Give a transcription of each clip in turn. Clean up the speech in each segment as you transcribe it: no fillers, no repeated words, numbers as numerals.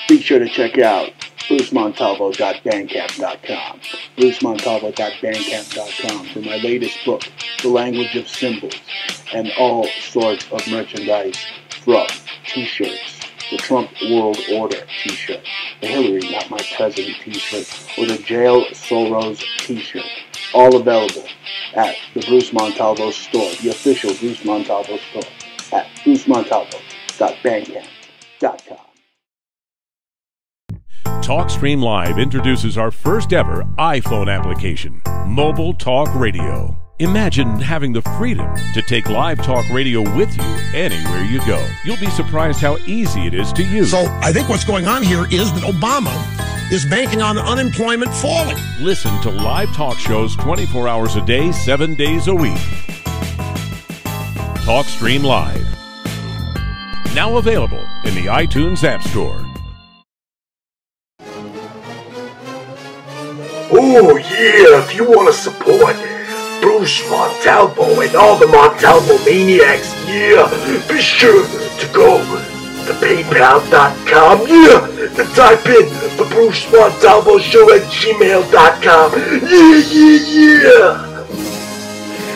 Be sure to check out brucemontalvo.bandcamp.com, brucemontalvo.bandcamp.com for my latest book, The Language of Symbols, and all sorts of merchandise from t-shirts, the Trump World Order t-shirt, the Hillary Not My President t-shirt, or the Jail Soros t-shirt, all available at the Bruce Montalvo store, the official Bruce Montalvo store, at brucemontalvo.bandcamp.com. TalkStream Live introduces our first ever iPhone application, Mobile Talk Radio. Imagine having the freedom to take live talk radio with you anywhere you go. You'll be surprised how easy it is to use. So I think what's going on here is that Obama is banking on unemployment falling. Listen to live talk shows 24 hours a day, 7 days a week. TalkStream Live. Now available in the iTunes App Store. Oh yeah, if you want to support Bruce Montalvo and all the Montalvo maniacs, yeah, be sure to go to paypal.com, yeah, and type in the Bruce Montalvo Show at gmail.com, yeah.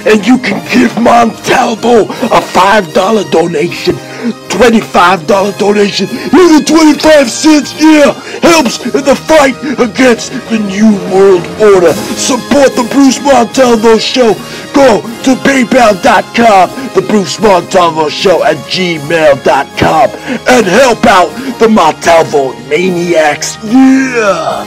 And you can give Montalvo a $5 donation, $25 donation, even 25 cents, yeah, helps in the fight against the New World Order. Support the Bruce Montalvo Show. Go to paypal.com, the Bruce Montalvo Show at gmail.com, and help out the Montalvo maniacs, yeah.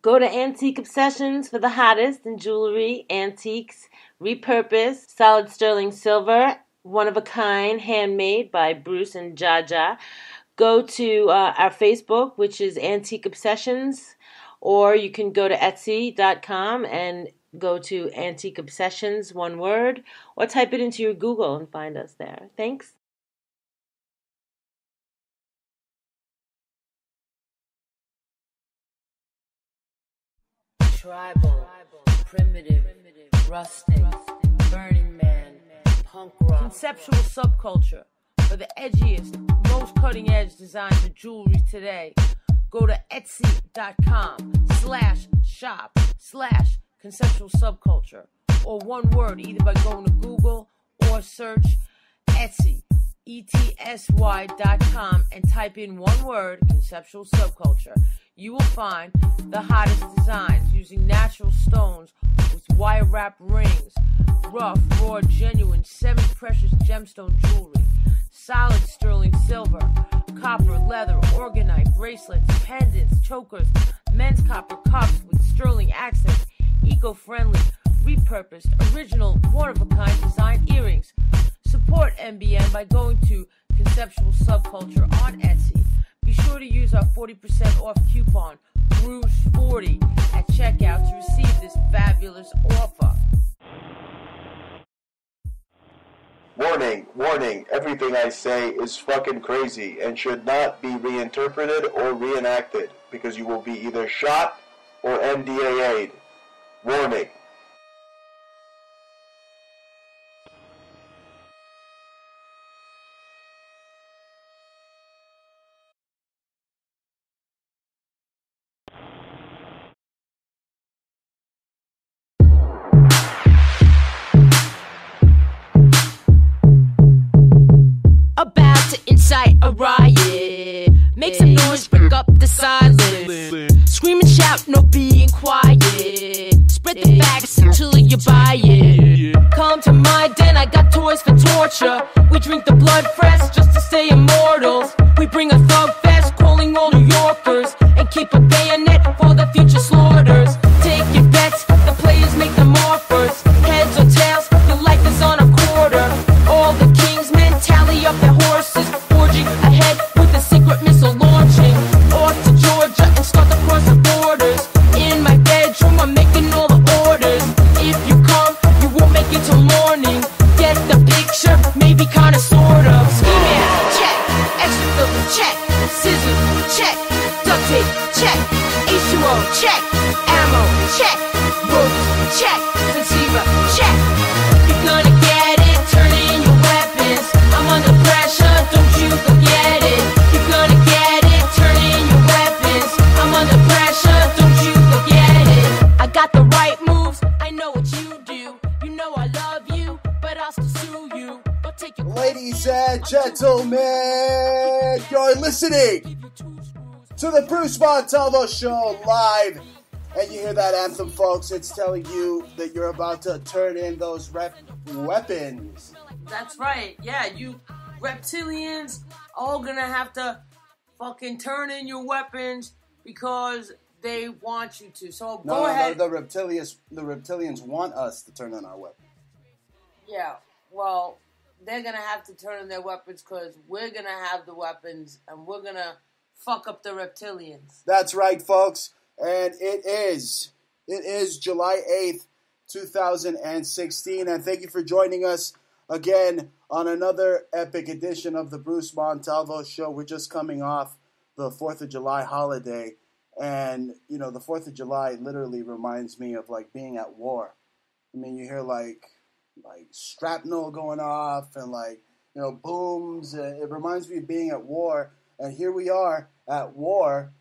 Go to Antique Obsessions for the hottest in jewelry, antiques, repurposed, solid sterling silver, one-of-a-kind, handmade by Bruce and Jaja. Go to our Facebook, which is Antique Obsessions, or you can go to Etsy.com and go to Antique Obsessions, one word, or type it into your Google and find us there. Thanks. Tribal, primitive, rustic, Burning Man, punk rock. Conceptual subculture for the edgiest, most cutting-edge designs of jewelry today. Go to etsy.com/shop/conceptual subculture, or one word, either by going to Google or search Etsy, ETSY.com, and type in one word, conceptual subculture. You will find the hottest designs using natural stones with wire wrap rings, rough, raw, genuine, semi-precious gemstone jewelry, solid sterling silver, copper, leather, orgonite, bracelets, pendants, chokers, men's copper cups with sterling accents, eco-friendly, repurposed, original, one-of-a-kind design earrings. Support MBN by going to Conceptual Subculture on Etsy. Be sure to use our 40% off coupon, BRUCE40, at checkout to receive this fabulous offer. Warning, warning, everything I say is fucking crazy and should not be reinterpreted or reenacted because you will be either shot or NDAA'd. Warning. About to incite a riot. Make some noise, break up the silence. Scream and shout, no being quiet. Spread the facts until you buy it. Come to my den, I got toys for torture. We drink the blood fresh just to stay immortals. We bring a thug fest, calling all New Yorkers, and keep a bayonet for the future slaughters. Take your bets, the players make them offers. Heads or tails, your life is on a quarter. All the king's men tally up their horses, forging ahead with a secret missile launching. Off to Georgia and start to cross the borders. In my bedroom, I'm making all the orders. If you come, you won't make it till morning. Get the picture, maybe kinda sort of. Ski mask, check. Extra filter, check. Ladies and gentlemen, you're listening to the Bruce Montalvo Show live. And you hear that anthem, folks. It's telling you that you're about to turn in those weapons. That's right. Yeah, you reptilians all gonna have to fucking turn in your weapons because they want you to. So go ahead. No, the reptilians want us to turn in our weapons. Yeah, well, they're gonna have to turn in their weapons because we're gonna have the weapons and we're gonna fuck up the reptilians. That's right, folks. And it is July 8th, 2016. And thank you for joining us again on another epic edition of the Bruce Montalvo Show. We're just coming off the 4th of July holiday. And, you know, the 4th of July literally reminds me of, like, being at war. I mean, you hear, like shrapnel going off and, like, you know, booms. It reminds me of being at war. And here we are at war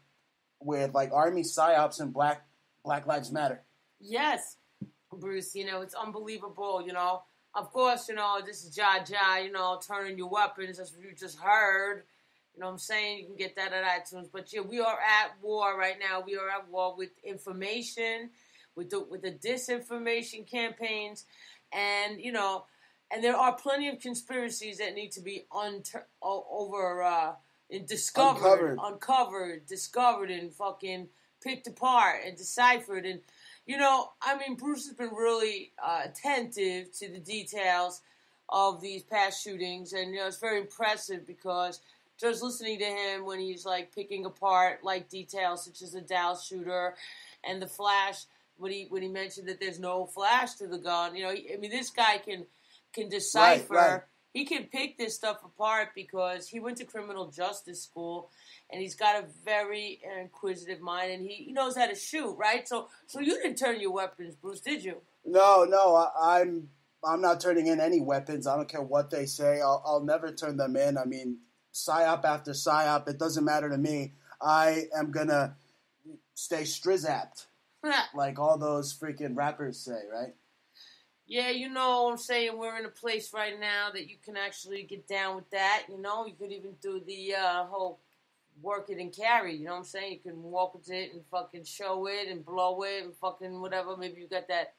with, like, Army PSYOPs and Black Lives Matter. Yes, Bruce, you know, it's unbelievable, you know. Of course, you know, this is Jaja, you know, turning your weapons, as you just heard. You know what I'm saying? You can get that at iTunes. But, yeah, we are at war right now. We are at war with information, with the disinformation campaigns. And, you know, and there are plenty of conspiracies that need to be discovered, and fucking picked apart and deciphered. And, you know, I mean, Bruce has been really attentive to the details of these past shootings. And, you know, it's very impressive because just listening to him when he's, like, picking apart, like, details such as the Dallas shooter and the flash, when he mentioned that there's no flash to the gun. You know, I mean, this guy can decipher. Right. He can pick this stuff apart because he went to criminal justice school, and he's got a very inquisitive mind, and he knows how to shoot, right? So you didn't turn your weapons, Bruce, did you? No, I'm not turning in any weapons. I don't care what they say. I'll never turn them in. I mean, PSYOP after PSYOP, it doesn't matter to me. I am gonna stay strizapped, like all those freaking rappers say, right? Yeah, you know what I'm saying? We're in a place right now that you can actually get down with that, you know? You could even do the whole work it and carry, you know what I'm saying? You can walk with it and fucking show it and blow it and fucking whatever. Maybe you got that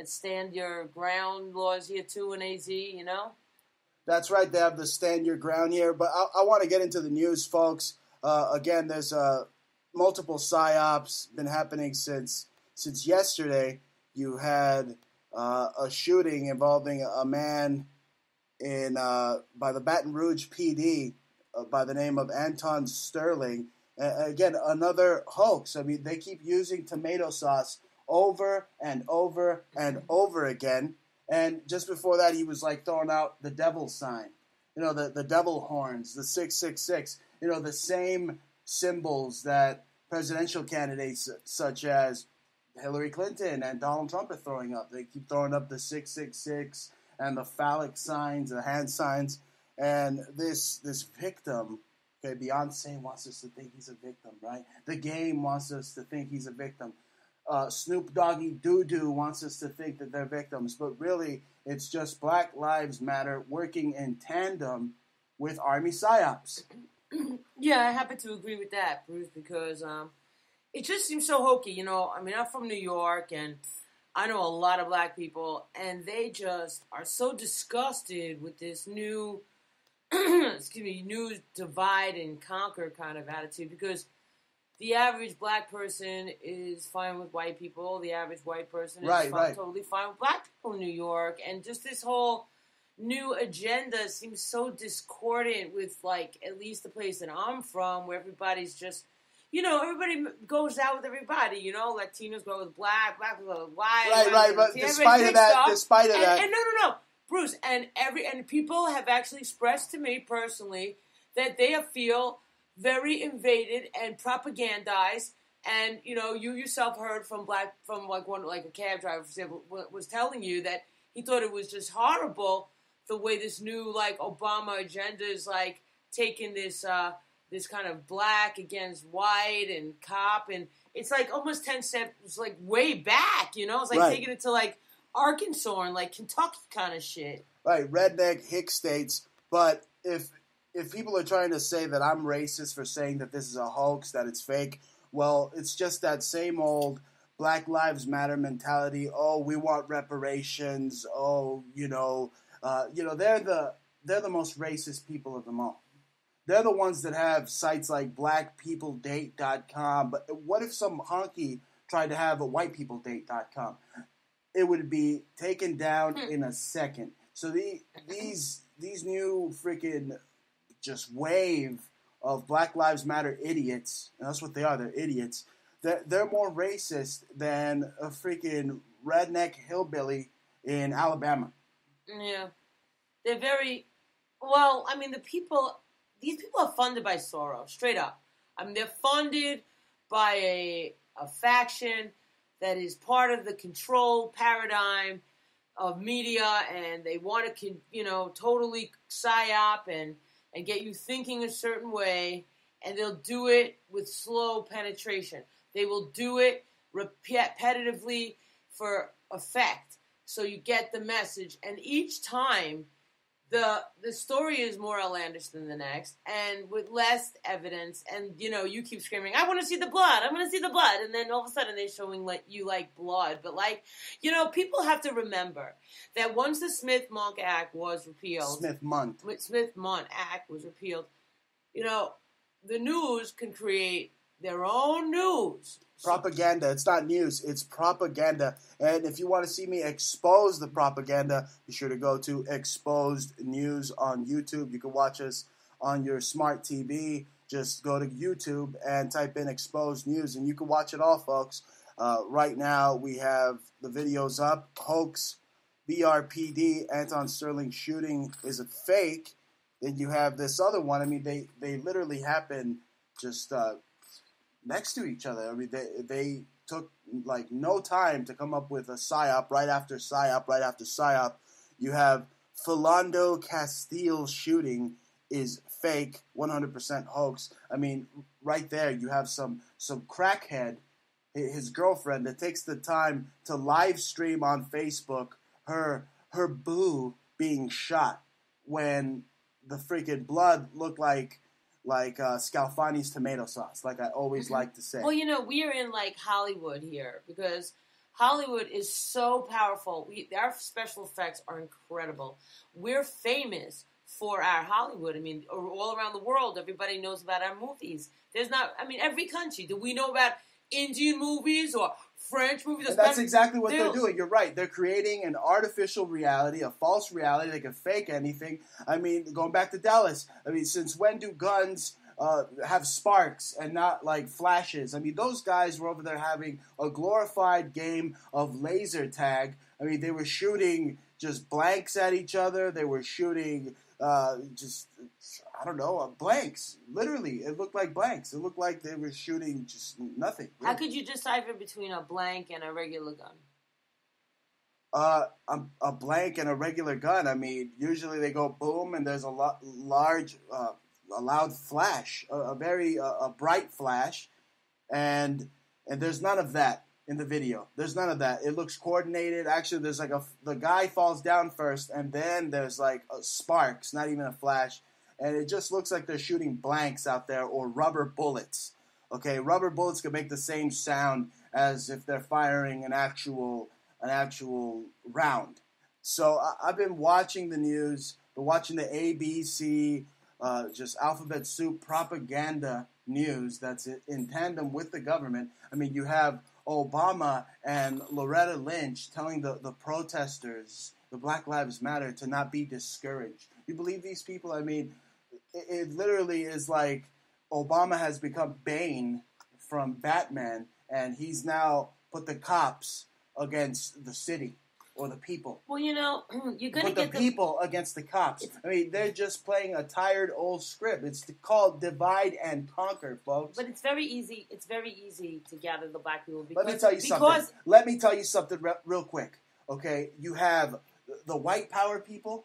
stand your ground laws here too in AZ, you know? That's right, they have the stand your ground here. But I want to get into the news, folks. Again, there's multiple PSYOPs been happening since yesterday. You had a shooting involving a man in by the Baton Rouge PD by the name of Anton Sterling. Again, another hoax. I mean, they keep using tomato sauce over and over and over again. And just before that, he was like throwing out the devil sign, you know, the devil horns, the 666, you know, the same symbols that presidential candidates such as Hillary Clinton and Donald Trump are throwing up. They keep throwing up the 666 and the phallic signs, the hand signs. And this victim, okay, Beyonce wants us to think he's a victim, right? The game wants us to think he's a victim. Snoop Doggy Doo-Doo wants us to think that they're victims. But really, it's just Black Lives Matter working in tandem with Army PSYOPs. Yeah, I happen to agree with that, Bruce, because it just seems so hokey, you know. I mean, I'm from New York, and I know a lot of black people, and they just are so disgusted with this new, new divide and conquer kind of attitude, because the average black person is fine with white people. The average white person is totally fine with black people in New York, and just this whole new agenda seems so discordant with, like, at least the place that I'm from, where everybody's just, you know, everybody goes out with everybody, you know, Latinos go with black go with white. Right, but despite of that. And no, Bruce, and people have actually expressed to me personally that they feel very invaded and propagandized, and, you know, you yourself heard from a cab driver was telling you that he thought it was just horrible the way this new, like, Obama agenda is, like, taking this this kind of black against white and cop, and it's like almost 10 steps, like, way back, you know? It's like taking it to, like, Arkansas and, like, Kentucky kind of shit. Right, redneck hick states But if people are trying to say that I'm racist for saying that this is a hoax, that it's fake, well, it's just that same old Black Lives Matter mentality. Oh, we want reparations. Oh, they're the most racist people of them all. They're the ones that have sites like blackpeopledate.com. But what if some honky tried to have a whitepeopledate.com? It would be taken down in a second. So these new freaking just wave of Black Lives Matter idiots, and that's what they are, they're idiots, they're more racist than a freaking redneck hillbilly in Alabama. Yeah. They're very, well, I mean, these people are funded by Soros, straight up. I mean, they're funded by a faction that is part of the control paradigm of media, and they want to, totally psyop and get you thinking a certain way, and they'll do it with slow penetration. They will do it repetitively for effect, so you get the message, and each time the story is more outlandish than the next, and with less evidence, and you keep screaming, I want to see the blood, I want to see the blood, and then all of a sudden they're showing you like blood, but people have to remember that once the Smith-Monk Act was repealed, Smith-Monk Act was repealed, the news can create their own news. Propaganda. It's not news. It's propaganda. And if you want to see me expose the propaganda, be sure to go to Exposed News on YouTube. You can watch us on your smart TV. Just go to YouTube and type in Exposed News, and you can watch it all, folks. Right now, we have the videos up. Hoax, BRPD, Anton Sterling shooting is a fake. Then you have this other one. I mean, they literally happen just next to each other. I mean, they took like no time to come up with a psyop right after psyop right after psyop. You have Philando Castile shooting is fake, 100% hoax. I mean, right there you have some crackhead, his girlfriend, that takes the time to live stream on Facebook her boo being shot when the freaking blood looked like Scalfani's tomato sauce, like I always like to say. Well, we are in like Hollywood here because Hollywood is so powerful. Our special effects are incredible. We're famous for our Hollywood. I mean, all around the world, everybody knows about our movies. Every country. Do we know about Indian movies or French movies? And that's exactly what they're doing. You're right. They're creating an artificial reality, a false reality. They can fake anything. I mean, going back to Dallas, since when do guns have sparks and not like flashes? I mean, those guys were over there having a glorified game of laser tag. I mean, they were shooting just blanks at each other. They were shooting blanks. Literally, it looked like blanks. It looked like they were shooting just nothing. Really. How could you decipher between a blank and a regular gun? A blank and a regular gun. I mean, usually they go boom, and there's a loud flash, a very bright flash, and there's none of that in the video. There's none of that. It looks coordinated. Actually, there's like the guy falls down first, and then there's like sparks, not even a flash. And it just looks like they're shooting blanks out there or rubber bullets. Okay, rubber bullets can make the same sound as if they're firing an actual round. So I've been watching the news, been watching the ABC, just alphabet soup propaganda news that's in tandem with the government. I mean, you have Obama and Loretta Lynch telling the protesters, the Black Lives Matter, to not be discouraged. You believe these people? I mean, it literally is like Obama has become Bane from Batman, and he's now put the cops against the city or the people. Well, you're going to get the people against the cops. I mean, they're just playing a tired old script. It's called divide and conquer, folks. But it's very easy. It's very easy to gather the black people. Let me tell you something real quick. Okay, you have the white power people.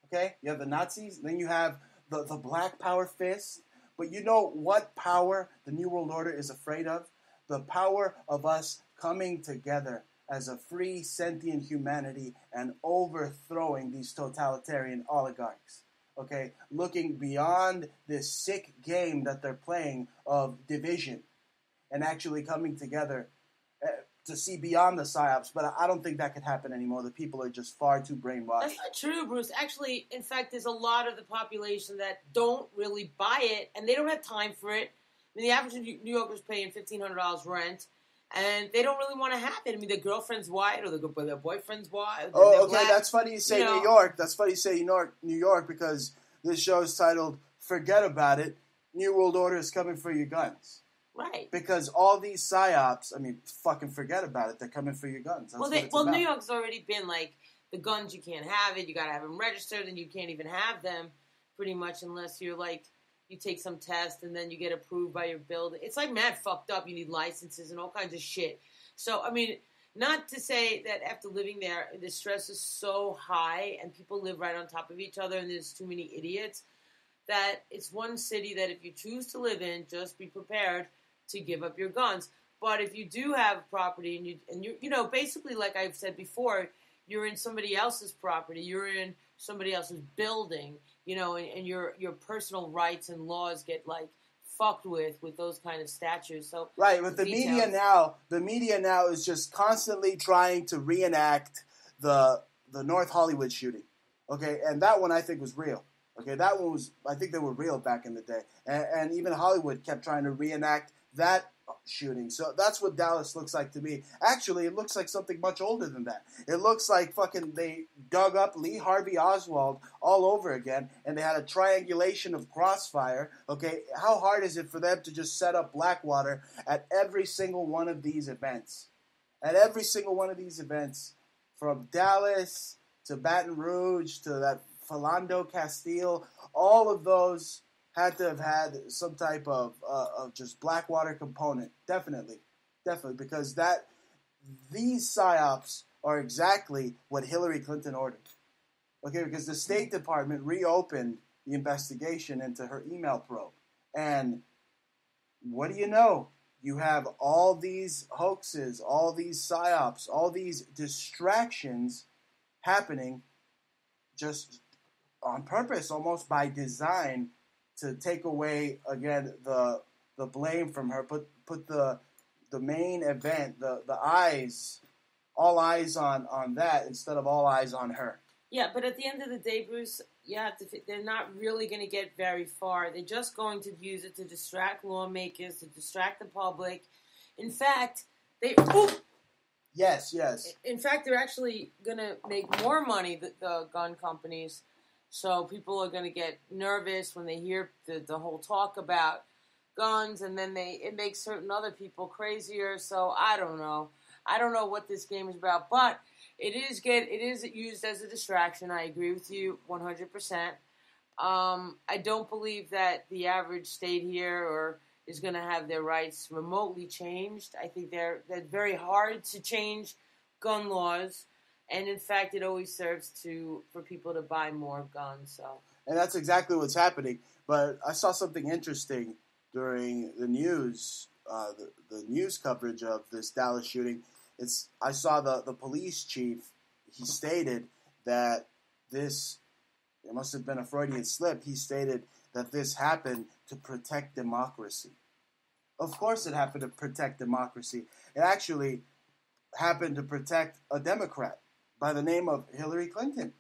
Okay, you have the Nazis. Then you have the black power fist. But you know what power the New World Order is afraid of? The power of us coming together as a free, sentient humanity and overthrowing these totalitarian oligarchs. okay, looking beyond this sick game that they're playing of division and actually coming together to see beyond the psyops. But I don't think that could happen anymore. The people are just far too brainwashed. That's not true, Bruce. Actually, in fact, there's a lot of the population that don't really buy it, and they don't have time for it. I mean, the average New Yorker's paying $1,500 rent, and they don't really want to have it. I mean, their girlfriend's white or their boyfriend's white. Oh, okay, that's funny you say New York. That's funny you say New York, because this show is titled Forget About It, New World Order is Coming for Your Guns. Right. Because all these psyops, I mean, fucking forget about it. They're coming for your guns. That's New York's already been like, the guns, you can't have it. You got to have them registered, and you can't even have them pretty much unless you're like, you take some test and then you get approved by your building. It's like mad fucked up. You need licenses and all kinds of shit. So, I mean, not to say that after living there, the stress is so high and people live right on top of each other and there's too many idiots, that it's one city that if you choose to live in, just be prepared to give up your guns. But if you do have property and you basically, like I've said before, you're in somebody else's property, you're in somebody else's building, and your personal rights and laws get like fucked with those kind of statutes. So right, but the media now is just constantly trying to reenact the North Hollywood shooting. Okay, and that one I think was real. Okay, that one was, I think they were real back in the day, and even Hollywood kept trying to reenact that shooting. So that's what Dallas looks like to me. Actually, it looks like something much older than that. It looks like fucking they dug up Lee Harvey Oswald all over again, and they had a triangulation of crossfire. Okay, how hard is it for them to just set up Blackwater at every single one of these events? At every single one of these events, from Dallas to Baton Rouge to that Philando Castile, all of those had to have had some type of just Blackwater component, definitely, because these psyops are exactly what Hillary Clinton ordered. Okay, because the State Department reopened the investigation into her email probe, and what do you know? You have all these hoaxes, all these psyops, all these distractions happening just on purpose, almost by design, to take away again the blame from her, put the main event, the eyes, all eyes on that instead of all eyes on her. Yeah, but at the end of the day, Bruce, they're not really going to get very far. They're just going to use it to distract lawmakers, to distract the public. In fact, Yes. In fact, they're actually going to make more money, the gun companies. So people are going to get nervous when they hear the whole talk about guns, and then it makes certain other people crazier. So I don't know. I don't know what this game is about, but it is used as a distraction. I agree with you 100%. I don't believe that the average state here is going to have their rights remotely changed. I think they're very hard to change gun laws. And in fact, it always serves for people to buy more guns. So, and that's exactly what's happening. But I saw something interesting during the news, the news coverage of this Dallas shooting. I saw the police chief. He stated that it must have been a Freudian slip. He stated that this happened to protect democracy. Of course, it happened to protect democracy. It actually happened to protect a Democrat by the name of Hillary Clinton.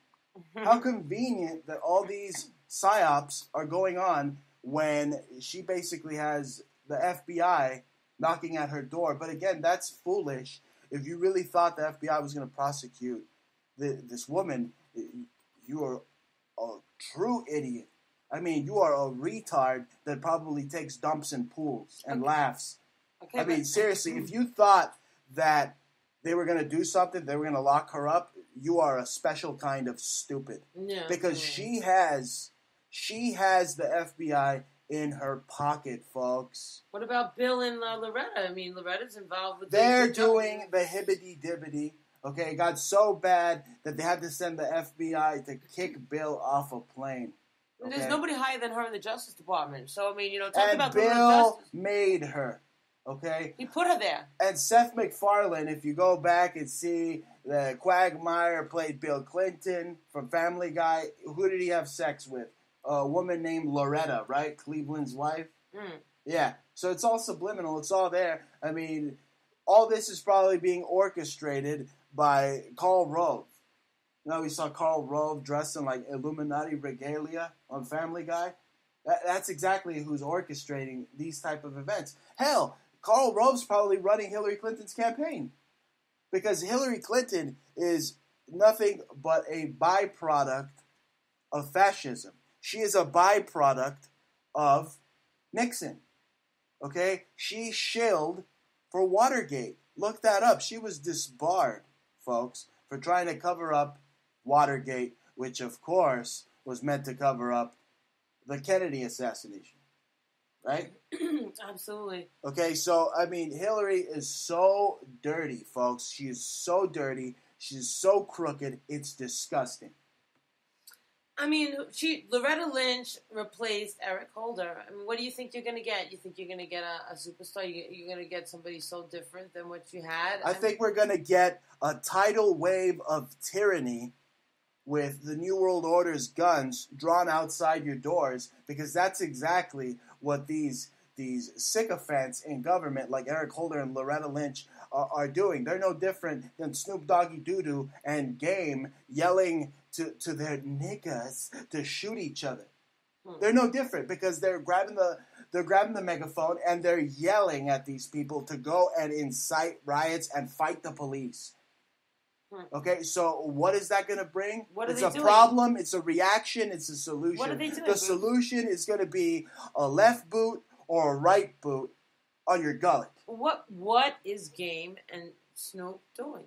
How convenient that all these psyops are going on when she basically has the FBI knocking at her door. But again, that's foolish. If you really thought the FBI was going to prosecute this woman, you are a true idiot. I mean, you are a retard that probably takes dumps in pools and laughs. Okay, I mean, seriously, if you thought that they were going to do something, they were going to lock her up, you are a special kind of stupid. Yeah. Because she has the FBI in her pocket, folks. What about Bill and Loretta? I mean, Loretta's involved with... They're doing the hibbity-dibbity. Okay, it got so bad that they had to send the FBI to kick Bill off a plane. Okay? There's nobody higher than her in the Justice Department. So, I mean, talk about Bill made her. Okay? He put her there. And Seth MacFarlane, if you go back and see the Quagmire played Bill Clinton from Family Guy, who did he have sex with? a woman named Loretta, right? Cleveland's wife. Yeah. So it's all subliminal. It's all there. I mean, all this is probably being orchestrated by Karl Rove. You know, we saw Karl Rove dressed in like Illuminati regalia on Family Guy. That's exactly who's orchestrating these type of events. Hell, Karl Rove's probably running Hillary Clinton's campaign because Hillary Clinton is nothing but a byproduct of fascism. She is a byproduct of Nixon. Okay? She shilled for Watergate. Look that up. She was disbarred, folks, for trying to cover up Watergate, which of course was meant to cover up the Kennedy assassination. Right? Absolutely. Okay, so, I mean, Hillary is so dirty, folks. She is so dirty. She's so crooked. It's disgusting. I mean, Loretta Lynch replaced Eric Holder. I mean, what do you think you're going to get? You think you're going to get a superstar? You're going to get somebody so different than what you had? I think we're going to get a tidal wave of tyranny with the New World Order's guns drawn outside your doors, because that's exactly what these sycophants in government like Eric Holder and Loretta Lynch are doing. They're no different than Snoop Doggy Doodoo and Game yelling to their niggas to shoot each other. They're no different because they're grabbing the megaphone and they're yelling at these people to go and incite riots and fight the police. Okay, so what is that going to bring? It's a problem, it's a reaction, it's a solution. What are they doing? The solution is going to be a left boot or a right boot on your gullet. What is Game and Snoop doing?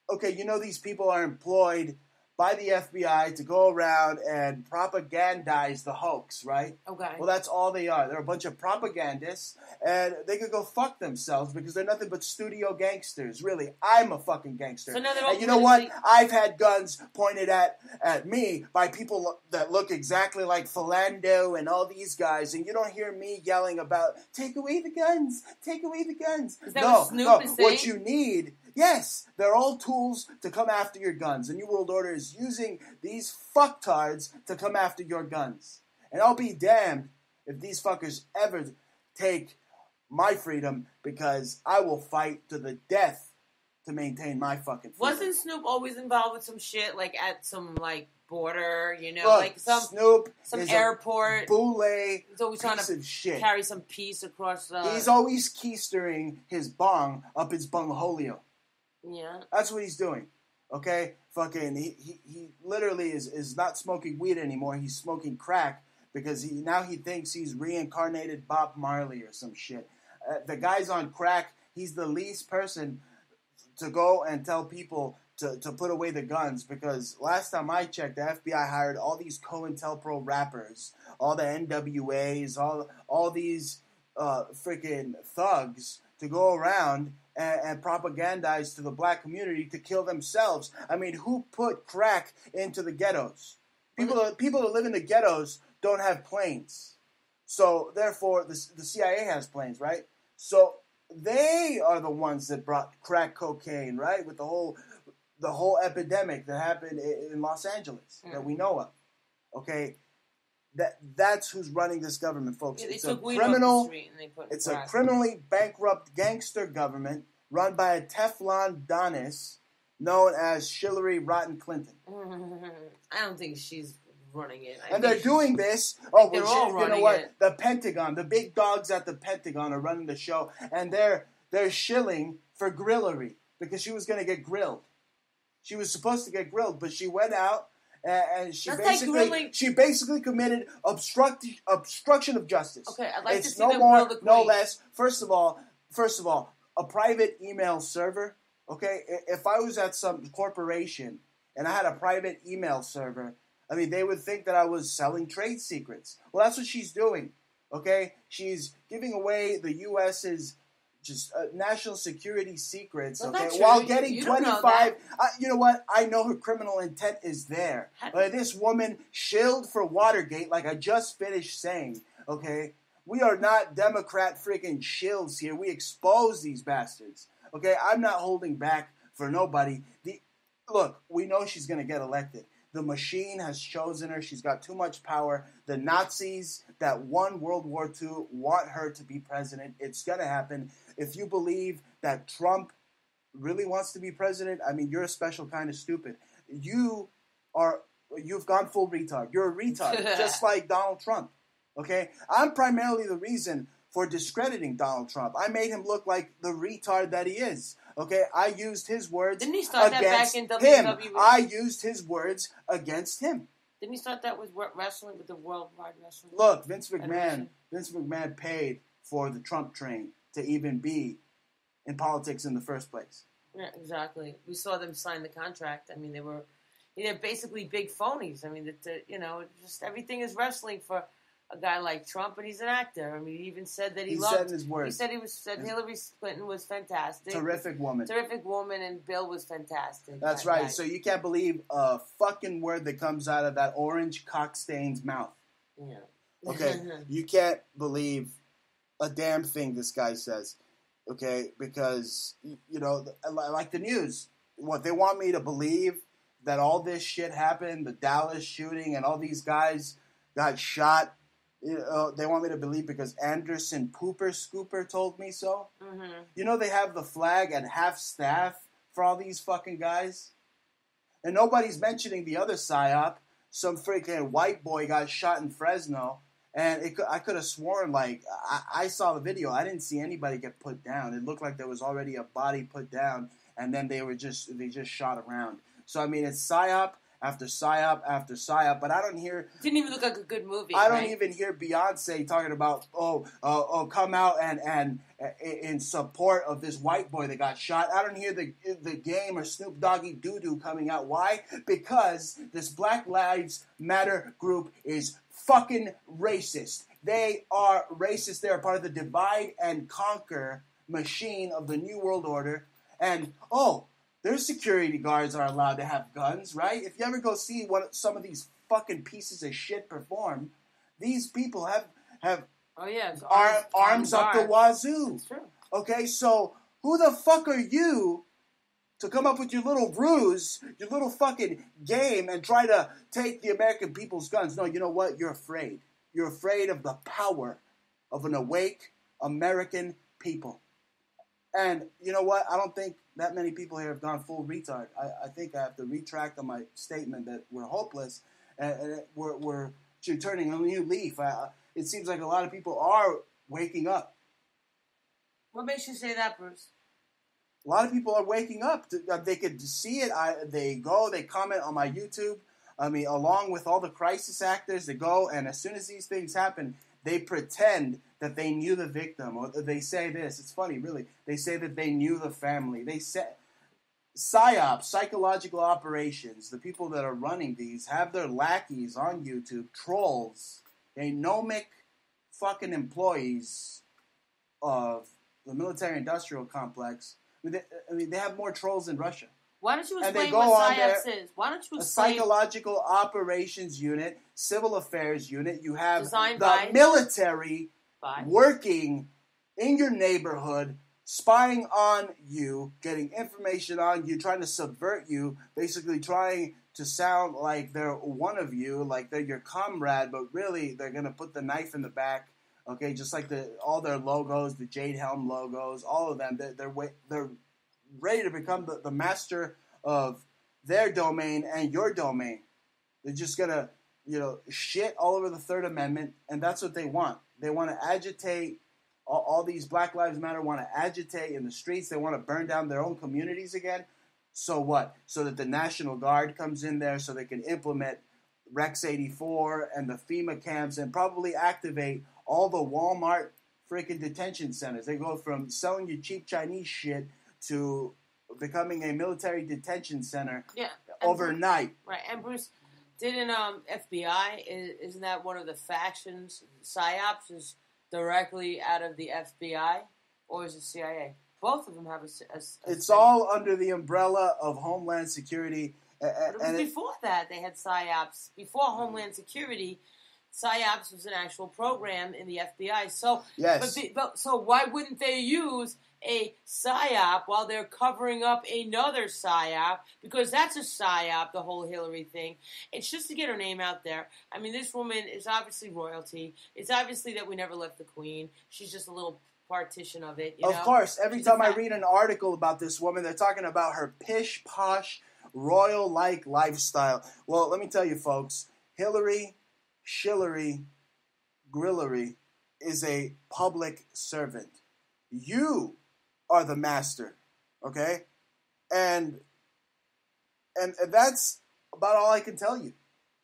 Okay, you know these people are employed by the FBI to go around and propagandize the hoax, right? Okay. Well, that's all they are. They're a bunch of propagandists, and they could go fuck themselves because they're nothing but studio gangsters. Really, I'm a fucking gangster. So now they're all and you know what? I've had guns pointed at me by people that look exactly like Philando and all these guys, and you don't hear me yelling about, take away the guns, take away the guns. Is that what Snoop is saying? What you need... Yes, they're all tools to come after your guns. The New World Order is using these fucktards to come after your guns. And I'll be damned if these fuckers ever take my freedom, because I will fight to the death to maintain my fucking freedom. Wasn't Snoop always involved with some shit, like at some, like, border, you know, Look, like some Snoop some is airport. Boule He's always trying to carry some peace across the... He's always keistering his bong up his bungholio. Yeah. That's what he's doing. Okay? Fucking, he literally is not smoking weed anymore. He's smoking crack because he thinks he's reincarnated Bob Marley or some shit. The guy's on crack. He's the least person to go and tell people to put away the guns, because last time I checked, the FBI hired all these COINTELPRO rappers, all the NWAs, all these freaking thugs to go around and propagandize to the black community to kill themselves. I mean, who put crack into the ghettos? People that live in the ghettos don't have planes. So, therefore, the CIA has planes, right? So, they are the ones that brought crack cocaine, right? With the whole epidemic that happened in Los Angeles that we know of. Okay? That's who's running this government, folks. Yeah, it's a criminally bankrupt gangster government run by a Teflon Donis known as Hillary Rotten Clinton. I don't think she's running it. And they're doing this. You know what? The Pentagon, the big dogs at the Pentagon are running the show, and they're shilling for grillery because she was going to get grilled. She was supposed to get grilled, but she went out. And she basically committed obstruction of justice. Okay, I'd like it's to see no them more, grill the no queen. less. First of all, a private email server. Okay, if I was at some corporation and I had a private email server, I mean, they would think that I was selling trade secrets. Well, that's what she's doing. Okay, she's giving away the U.S.'s just national security secrets, okay, while getting 25. You know what? I know her criminal intent is there. This woman shilled for Watergate, like I just finished saying, okay? We are not Democrat freaking shills here. We expose these bastards, okay? I'm not holding back for nobody. Look, we know she's going to get elected. The machine has chosen her. She's got too much power. The Nazis that won World War II want her to be president. It's going to happen. If you believe that Trump really wants to be president, I mean, you're a special kind of stupid. You've gone full retard. You're a retard, just like Donald Trump. Okay? I'm primarily the reason for discrediting Donald Trump. I made him look like the retard that he is. Okay, I used his words Didn't he start that back in him. WWE? I used his words against him. Didn't he start that with wrestling, with the Worldwide Wrestling? Look, Vince McMahon paid for the Trump train to even be in politics in the first place. Yeah, exactly. We saw them sign the contract. I mean, they're basically big phonies. I mean, just everything is wrestling for a guy like Trump, and he's an actor. I mean, he even said that he loved. Said in his words. He said Hillary Clinton was fantastic, terrific woman, and Bill was fantastic. That's right. So you can't believe a fucking word that comes out of that orange cockstain's mouth. Yeah. Okay, you can't believe a damn thing this guy says. Okay, because like the news, what they want me to believe that all this shit happened, the Dallas shooting, and all these guys got shot. They want me to believe because Anderson Pooper Scooper told me so. Mm-hmm. They have the flag at half staff for all these fucking guys. And nobody's mentioning the other psyop. Some freaking white boy got shot in Fresno. And I could have sworn, like, I saw the video. I didn't see anybody get put down. It looked like there was already a body put down. And then they just shot around. So, I mean, it's psyop after psyop after psyop, but I don't hear. Didn't even look like a good movie. I don't even hear Beyonce talking about come out and in support of this white boy that got shot. I don't hear the Game or Snoop Doggy Doo Doo coming out. Why? Because this Black Lives Matter group is fucking racist. They are racist. They are part of the divide and conquer machine of the New World Order. And their security guards are allowed to have guns, right? If you ever go see some of these fucking pieces of shit perform, these people have arms up the wazoo. That's true. Okay, so who the fuck are you to come up with your little ruse, your little fucking game, and try to take the American people's guns? No, you know what? You're afraid. You're afraid of the power of an awake American people. And you know what? I don't think that many people here have gone full retard. I think I have to retract on my statement that we're hopeless and we're turning a new leaf. It seems like a lot of people are waking up. What makes you say that, Bruce? A lot of people are waking up. They could see it. They comment on my YouTube. I mean, along with all the crisis actors, they go, and as soon as these things happen, they pretend that they knew the victim, or they say this. It's funny, really. They say that they knew the family. They say PSYOPs, psychological operations. The people that are running these have their lackeys on YouTube, trolls, gnomic fucking employees of the military-industrial complex. I mean, they have more trolls in Russia. Why don't you explain what PSYOPs is? Why don't you explain? A psychological operations unit, civil affairs unit. You have the military working in your neighborhood, spying on you, getting information on you, trying to subvert you, basically trying to sound like they're one of you, like they're your comrade, but really they're going to put the knife in the back. Okay, just like all their logos, the Jade Helm logos, all of them, they're ready to become the master of their domain and your domain. They're just going to, shit all over the Third Amendment, and that's what they want. They want to agitate. All these Black Lives Matter want to agitate in the streets. They want to burn down their own communities again. So what? So that the National Guard comes in there so they can implement Rex 84 and the FEMA camps and probably activate all the Walmart freaking detention centers. They go from selling you cheap Chinese shit to becoming a military detention center overnight. Right. And Bruce, didn't FBI, isn't that one of the factions? PSYOPs is directly out of the FBI, or is it CIA? Both of them have a it's all under the umbrella of Homeland Security. But it was before that they had PSYOPs. Before Homeland Security, PSYOPs was an actual program in the FBI. So, yes. So why wouldn't they use a psyop while they're covering up another psyop, because that's a psyop, the whole Hillary thing. It's just to get her name out there. I mean, this woman is obviously royalty. It's obviously that we never left the queen. She's just a little partition of it. Of course, every time I read an article about this woman, they're talking about her pish-posh, royal-like lifestyle. Well, let me tell you, folks, Hillary, Shillery, Grillery is a public servant. You are the master, okay? And that's about all I can tell you.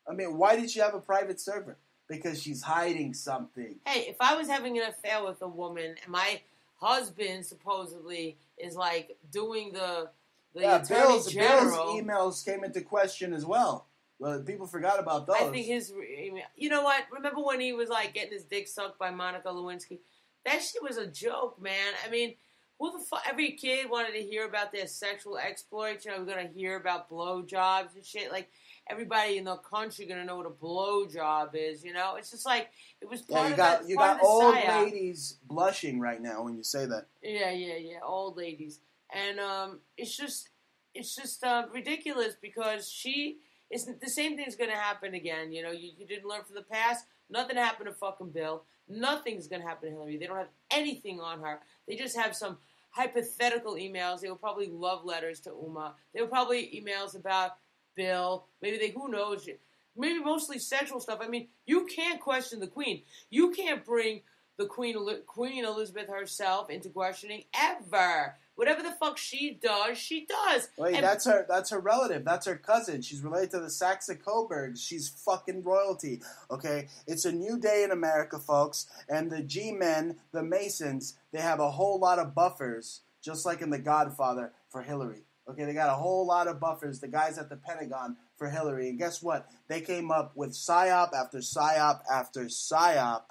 I mean, why did she have a private servant? Because she's hiding something. Hey, if I was having an affair with a woman and my husband supposedly is like doing the attorney general, Bill's emails came into question as well. Well, people forgot about those. I think his email. You know what? Remember when he was like getting his dick sucked by Monica Lewinsky? That shit was a joke, man. I mean, who the fuck? Every kid wanted to hear about their sexual exploits. You know, we're gonna hear about blowjobs and shit. Like, everybody in the country gonna know what a blowjob is. You know, it's just like it was part of that. You got old ladies blushing right now when you say that. Yeah, old ladies, and it's just ridiculous because it's the same thing's gonna happen again. You know, you didn't learn from the past. Nothing happened to fucking Bill. Nothing's gonna happen to Hillary. They don't have anything on her. They just have some hypothetical emails. They were probably love letters to Uma. They were probably emails about Bill. Maybe who knows? Maybe mostly sexual stuff. I mean, you can't question the Queen. You can't bring the Queen Elizabeth herself into questioning ever. Whatever the fuck she does, she does. Wait, and that's her relative. That's her cousin. She's related to the Saxe-Coburgs. She's fucking royalty. Okay? It's a new day in America, folks. And the G-men, the Masons, they have a whole lot of buffers, just like in The Godfather, for Hillary. Okay, they got a whole lot of buffers, the guys at the Pentagon, for Hillary. And guess what? They came up with psyop after psyop after psyop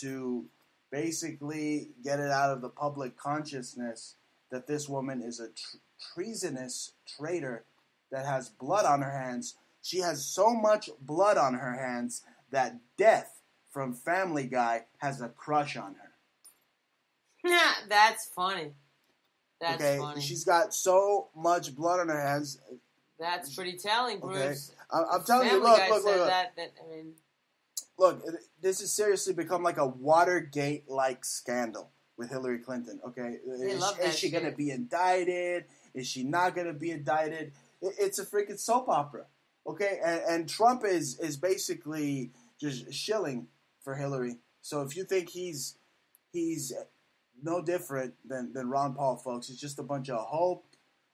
to basically get it out of the public consciousness that this woman is a treasonous traitor that has blood on her hands. She has so much blood on her hands that Death from Family Guy has a crush on her. That's funny. That's funny. She's got so much blood on her hands. That's pretty telling, Bruce. Okay. I'm telling you, look. Look, this has seriously become like a Watergate-like scandal with Hillary Clinton, okay? Is she going to be indicted? Is she not going to be indicted? It's a freaking soap opera, okay? And Trump is basically just shilling for Hillary. So if you think he's no different than Ron Paul, folks, it's just a bunch of hope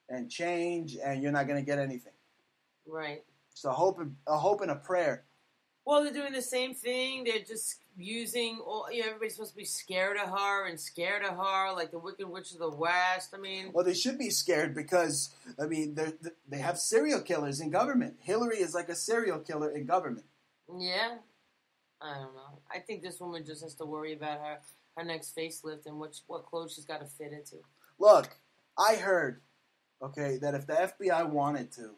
and change, and you're not going to get anything. Right. It's a hope and a prayer. Well, they're doing the same thing. They're just using everybody's supposed to be scared of her, like the Wicked Witch of the West. I mean, well, they should be scared because they have serial killers in government. Hillary is like a serial killer in government. Yeah, I don't know. I think this woman just has to worry about her next facelift and what clothes she's got to fit into. Look, I heard, okay, that if the FBI wanted to,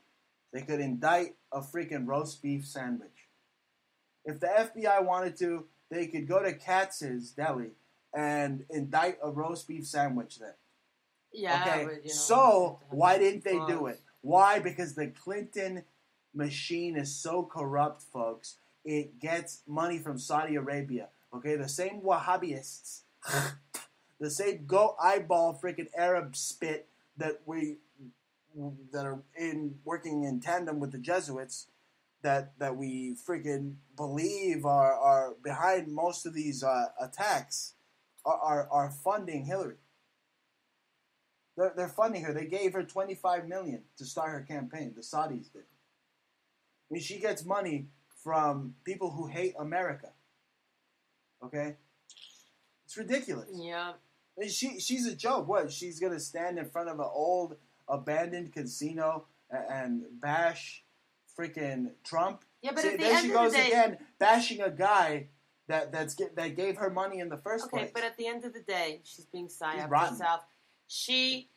they could indict a freaking roast beef sandwich. If the FBI wanted to, they could go to Katz's Deli and indict a roast beef sandwich there. Yeah. Okay. But, so why didn't they do it? Why? Because the Clinton machine is so corrupt, folks. It gets money from Saudi Arabia. Okay, the same Wahhabists, the same go eyeball freaking Arab spit that are working in tandem with the Jesuits. That we freaking believe are behind most of these attacks are funding Hillary. They're funding her. They gave her $25 million to start her campaign. The Saudis did. I mean, she gets money from people who hate America. Okay, it's ridiculous. Yeah. I mean, she's a joke. What? She's gonna stand in front of an old abandoned casino and bash freaking Trump. Yeah, but See, at the then end she of goes the day, again bashing a guy that gave her money in the first place. Okay, but at the end of the day, she's being psyoped rotten. herself. She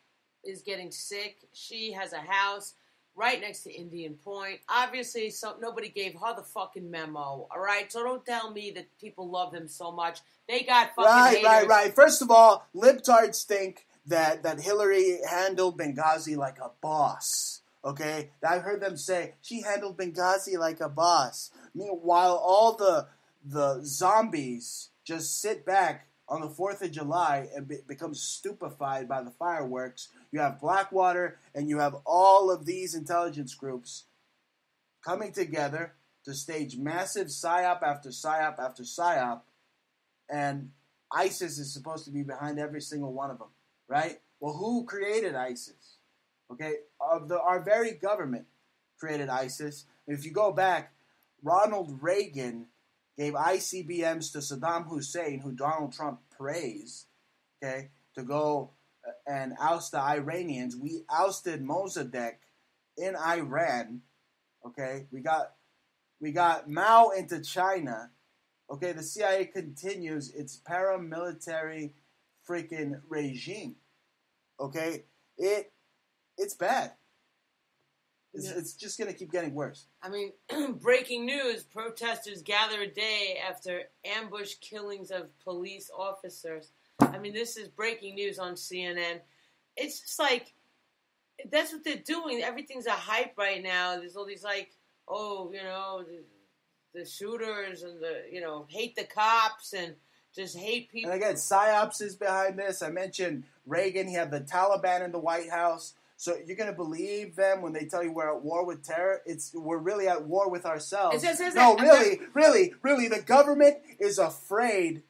is getting sick. She has a house right next to Indian Point. Obviously, nobody gave her the fucking memo. All right, so don't tell me that people love them so much. They got fucking haters. Right. First of all, libtards stink. that Hillary handled Benghazi like a boss. Okay, I heard them say she handled Benghazi like a boss. Meanwhile, all the zombies just sit back on the 4th of July and become stupefied by the fireworks. You have Blackwater and you have all of these intelligence groups coming together to stage massive psyop after psyop after psyop, and ISIS is supposed to be behind every single one of them, right? Well, who created ISIS? Okay, our very government created ISIS. If you go back, Ronald Reagan gave ICBMs to Saddam Hussein, who Donald Trump praised, okay, to go and oust the Iranians. We ousted Mossadegh in Iran, okay? We got Mao into China, okay? The CIA continues its paramilitary freaking regime, okay? It's bad. It's just going to keep getting worse. I mean, breaking news, protesters gather a day after ambush killings of police officers. I mean, this is breaking news on CNN. It's just like, that's what they're doing. Everything's a hype right now. There's all these like, the shooters and hate the cops and just hate people. And again, PSYOPs is behind this. I mentioned Reagan. He had the Taliban in the White House. So you're going to believe them when they tell you we're at war with terror? We're really at war with ourselves. No, really, the government is afraid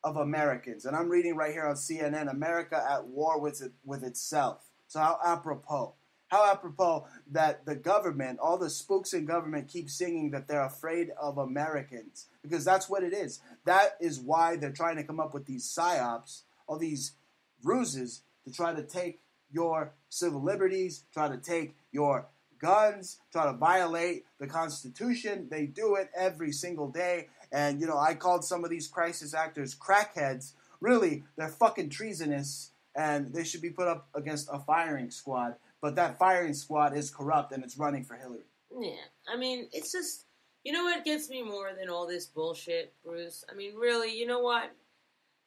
of Americans. And I'm reading right here on CNN, America at war with itself. So how apropos. How apropos that the government, all the spooks in government keep singing that they're afraid of Americans. Because that's what it is. That is why they're trying to come up with these psyops, all these ruses to try to take your civil liberties, try to take your guns, try to violate the Constitution. They do it every single day. And, I called some of these crisis actors crackheads. Really, they're fucking treasonous, and they should be put up against a firing squad. But that firing squad is corrupt, and it's running for Hillary. Yeah, I mean, it's just, what gets me more than all this bullshit, Bruce? I mean, really, you know what?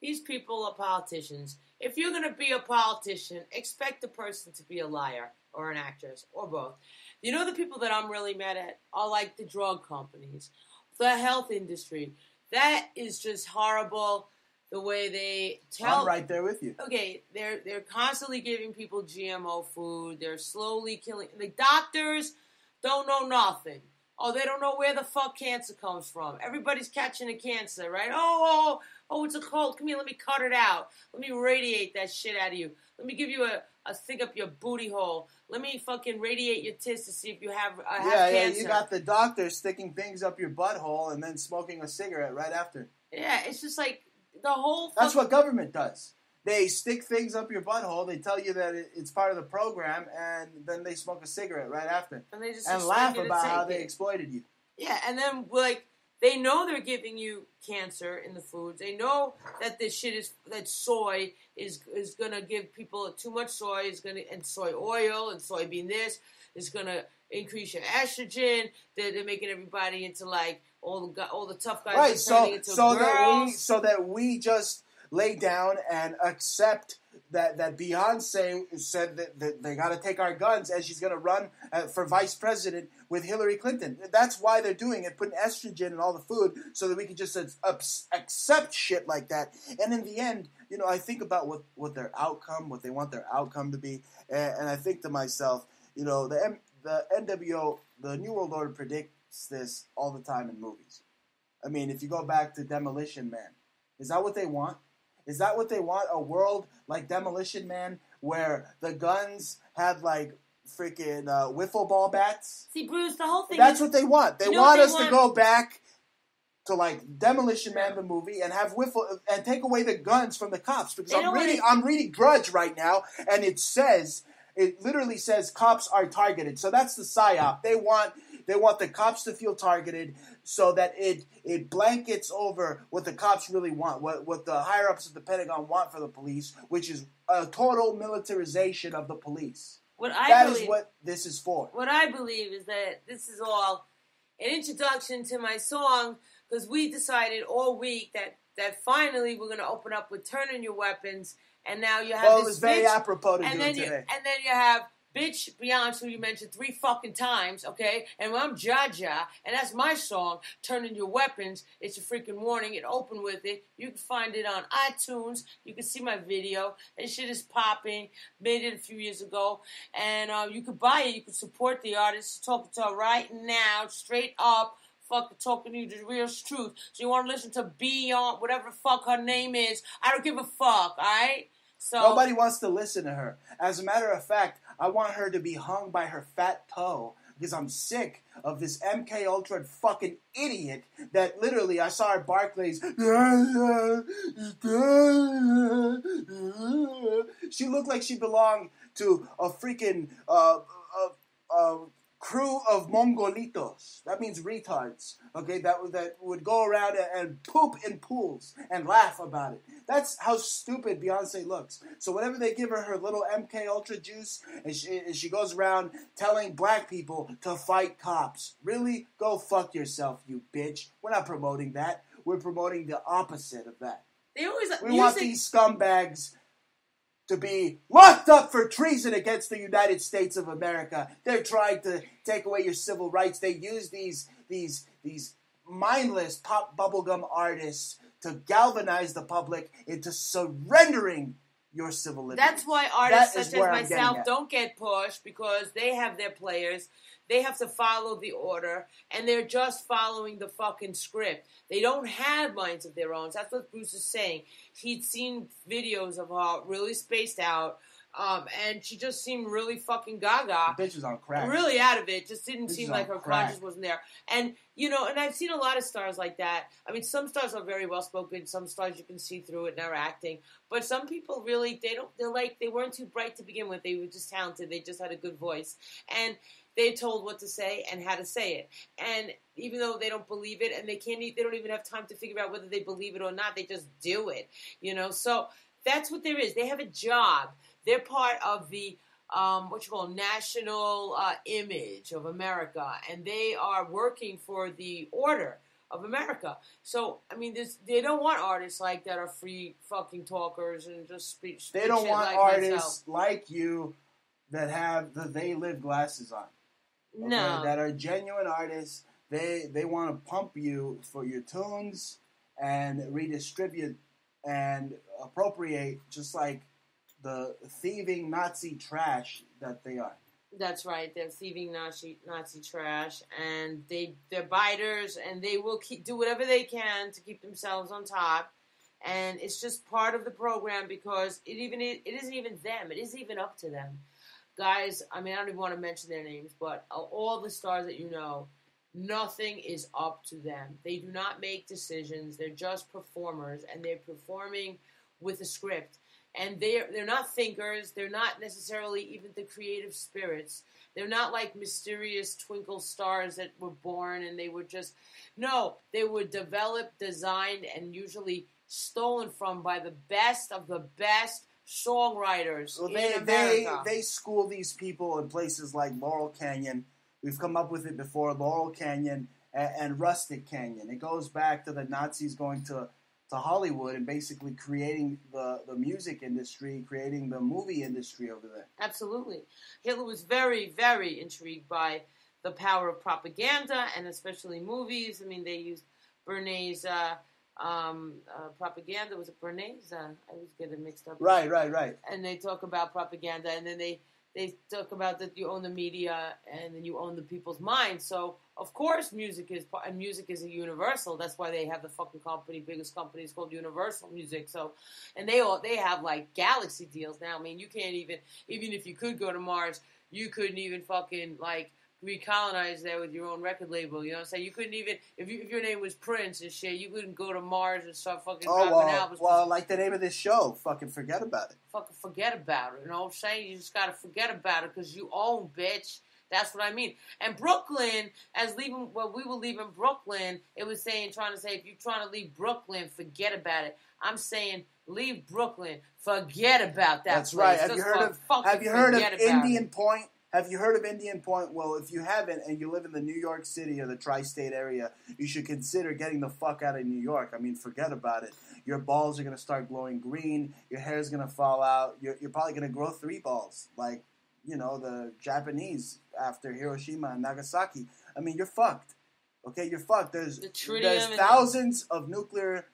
These people are politicians. If you're going to be a politician, expect the person to be a liar or an actress or both. The people that I'm really mad at are like the drug companies, the health industry. That is just horrible. The way they tell. I'm right there with you. Okay, they're constantly giving people GMO food. They're slowly killing. The doctors don't know nothing. Oh, they don't know where the fuck cancer comes from. Everybody's catching a cancer, right? Oh, it's a cold. Come here, let me cut it out. Let me radiate that shit out of you. Let me give you a stick up your booty hole. Let me fucking radiate your tits to see if you have cancer. Yeah, you got the doctor sticking things up your butthole and then smoking a cigarette right after. Yeah, it's just like the whole... That's what government does. They stick things up your butthole, they tell you that it's part of the program, and then they smoke a cigarette right after. And they just laugh about how they exploited you. Yeah, and then, they know they're giving you cancer in the foods. They know that this shit that soy is going to give people too much soy, and soy oil, and soybean this, is going to increase your estrogen. They're making everybody into, all the tough guys right, are turning into girls. So that we just lay down and accept that Beyonce said that they got to take our guns and she's going to run for vice president with Hillary Clinton. That's why they're doing it, putting estrogen in all the food so that we can just accept shit like that. And in the end, I think about what their outcome, what they want their outcome to be, and I think to myself, the NWO, the New World Order predicts this all the time in movies. I mean, if you go back to Demolition Man, is that what they want? Is that what they want? A world like Demolition Man where the guns have freaking wiffle ball bats? See, Bruce, the whole thing That's what they want. They want us to go back to Demolition Man the movie and have wiffle and take away the guns from the cops because I'm reading Grudge right now and it literally says cops are targeted. So that's the psyop. They want the cops to feel targeted so that it blankets over what the cops really want, what the higher-ups of the Pentagon want for the police, which is a total militarization of the police. That is what this is for. What I believe is that this is all an introduction to my song because we decided all week that finally we're going to open up with Turn in Your Weapons And now you have Well, this it was very bitch, apropos to and do then it today. and then you have bitch Beyonce, who you mentioned 3 fucking times, okay? And when I'm Jaja, and that's my song, Turn In Your Weapons, it's a freaking warning. It opened with it. You can find it on iTunes. You can see my video. That shit is popping. Made it a few years ago. And you could buy it. You could support the artist. Talking to her right now, straight up. Fucking talking to you the real truth. So you want to listen to Beyonce, whatever the fuck her name is. I don't give a fuck, alright? So Nobody wants to listen to her. As a matter of fact, I want her to be hung by her fat toe because I'm sick of this MK Ultra fucking idiot that literally I saw her at Barclays. She looked like she belonged to a freaking crew of Mongolitos. That means retards. Okay, that would go around and poop in pools and laugh about it. That's how stupid Beyonce looks. So whenever they give her little MK Ultra juice, and she goes around telling black people to fight cops. Really? Go fuck yourself, you bitch. We're not promoting that. We're promoting the opposite of that. We want these scumbags to be locked up for treason against the United States of America. They're trying to take away your civil rights. They use these mindless pop bubblegum artists to galvanize the public into surrendering your civil liberties. That's why artists such as myself don't get pushed, because they have their players. They have to follow the order, and they're just following the fucking script. They don't have minds of their own. That's what Bruce is saying. He'd seen videos of her really spaced out, and she just seemed really fucking gaga. The bitch was on crack. Really out of it. Just didn't seem like her conscience wasn't there. And, and I've seen a lot of stars like that. I mean, some stars are very well-spoken. Some stars you can see through it and they're acting. But some people really, they weren't too bright to begin with. They were just talented. They just had a good voice. And they're told what to say and how to say it. And even though they don't believe it, and they don't even have time to figure out whether they believe it or not, they just do it, So that's what there is. They have a job. They're part of the, national image of America, and they are working for the order of America. So, I mean, they don't want artists like that are free fucking talkers and just speak. They don't want like artists like you that have the They Live glasses on. Okay? No. That are genuine artists. They want to pump you for your tunes and redistribute and appropriate, just like the thieving Nazi trash that they are. That's right. They're thieving Nazi trash, and they're biters, and they will do whatever they can to keep themselves on top. And it's just part of the program, because it isn't even them. It isn't even up to them. Guys, I mean, I don't even want to mention their names, but all the stars that you know, nothing is up to them. They do not make decisions. They're just performers, and they're performing with a script. And they're not thinkers. They're not necessarily even the creative spirits. They're not like mysterious twinkle stars that were born and they were just... No, they were developed, designed, and usually stolen from by the best of the best songwriters in America. They school these people in places like Laurel Canyon. We've come up with it before, Laurel Canyon and Rustic Canyon. It goes back to the Nazis going to Hollywood and basically creating the music industry, creating the movie industry over there. Absolutely. Hitler was very, very intrigued by the power of propaganda, and especially movies. I mean, they used Bernays' propaganda. Was it Bernays? I always get it mixed up. Right. And they talk about propaganda, and then they talk about that you own the media and then you own the people's minds. So, of course, music is a universal. That's why they have the fucking biggest company is called Universal Music. So, and they have like galaxy deals now. I mean, you can't even if you could go to Mars, you couldn't even fucking like recolonize there with your own record label. You know what I'm saying? You couldn't even if your name was Prince and shit, you couldn't go to Mars and start fucking dropping albums. Well, like the name of this show, fucking forget about it. Fucking forget about it. You know what I'm saying? You just gotta forget about it because you own, bitch. That's what I mean. And Brooklyn, we were leaving Brooklyn, it was trying to say, if you're trying to leave Brooklyn, forget about it. I'm saying, leave Brooklyn, forget about that. That's place. right. Have you heard of Indian Point? Have you heard of Indian Point? Well, if you haven't and you live in the New York City or the tri-state area, you should consider getting the fuck out of New York. I mean, forget about it. Your balls are going to start glowing green. Your hair is going to fall out. You're probably going to grow 3 balls, like, you know, the Japanese after Hiroshima and Nagasaki. I mean, you're fucked. Okay, you're fucked. There's thousands of nuclear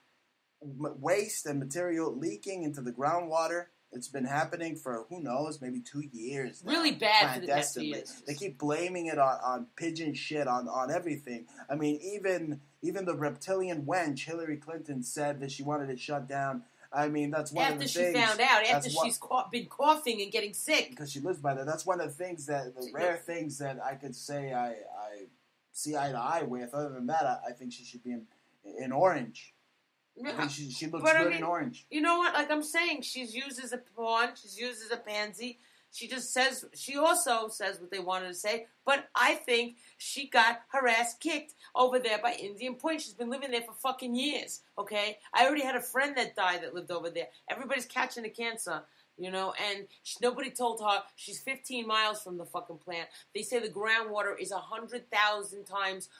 waste and material leaking into the groundwater. It's been happening for, who knows, maybe 2 years now. Really bad for the next few years. They keep blaming it on pigeon shit, on everything. I mean, even the reptilian wench, Hillary Clinton, said that she wanted it shut down. I mean, that's one of the things. After she found out, after she's been coughing and getting sick. Because she lives by that. That's one of the things the rare things that I could say I see eye to eye with. Other than that, I think she should be in orange. Yeah. I think she looks good in orange. You know what? Like I'm saying, she's used as a pawn. She's used as a pansy. She also says what they wanted to say. But I think she got her ass kicked over there by Indian Point. She's been living there for fucking years, okay? I already had a friend that died that lived over there. Everybody's catching the cancer, you know, and nobody told her she's 15 miles from the fucking plant. They say the groundwater is 100,000 times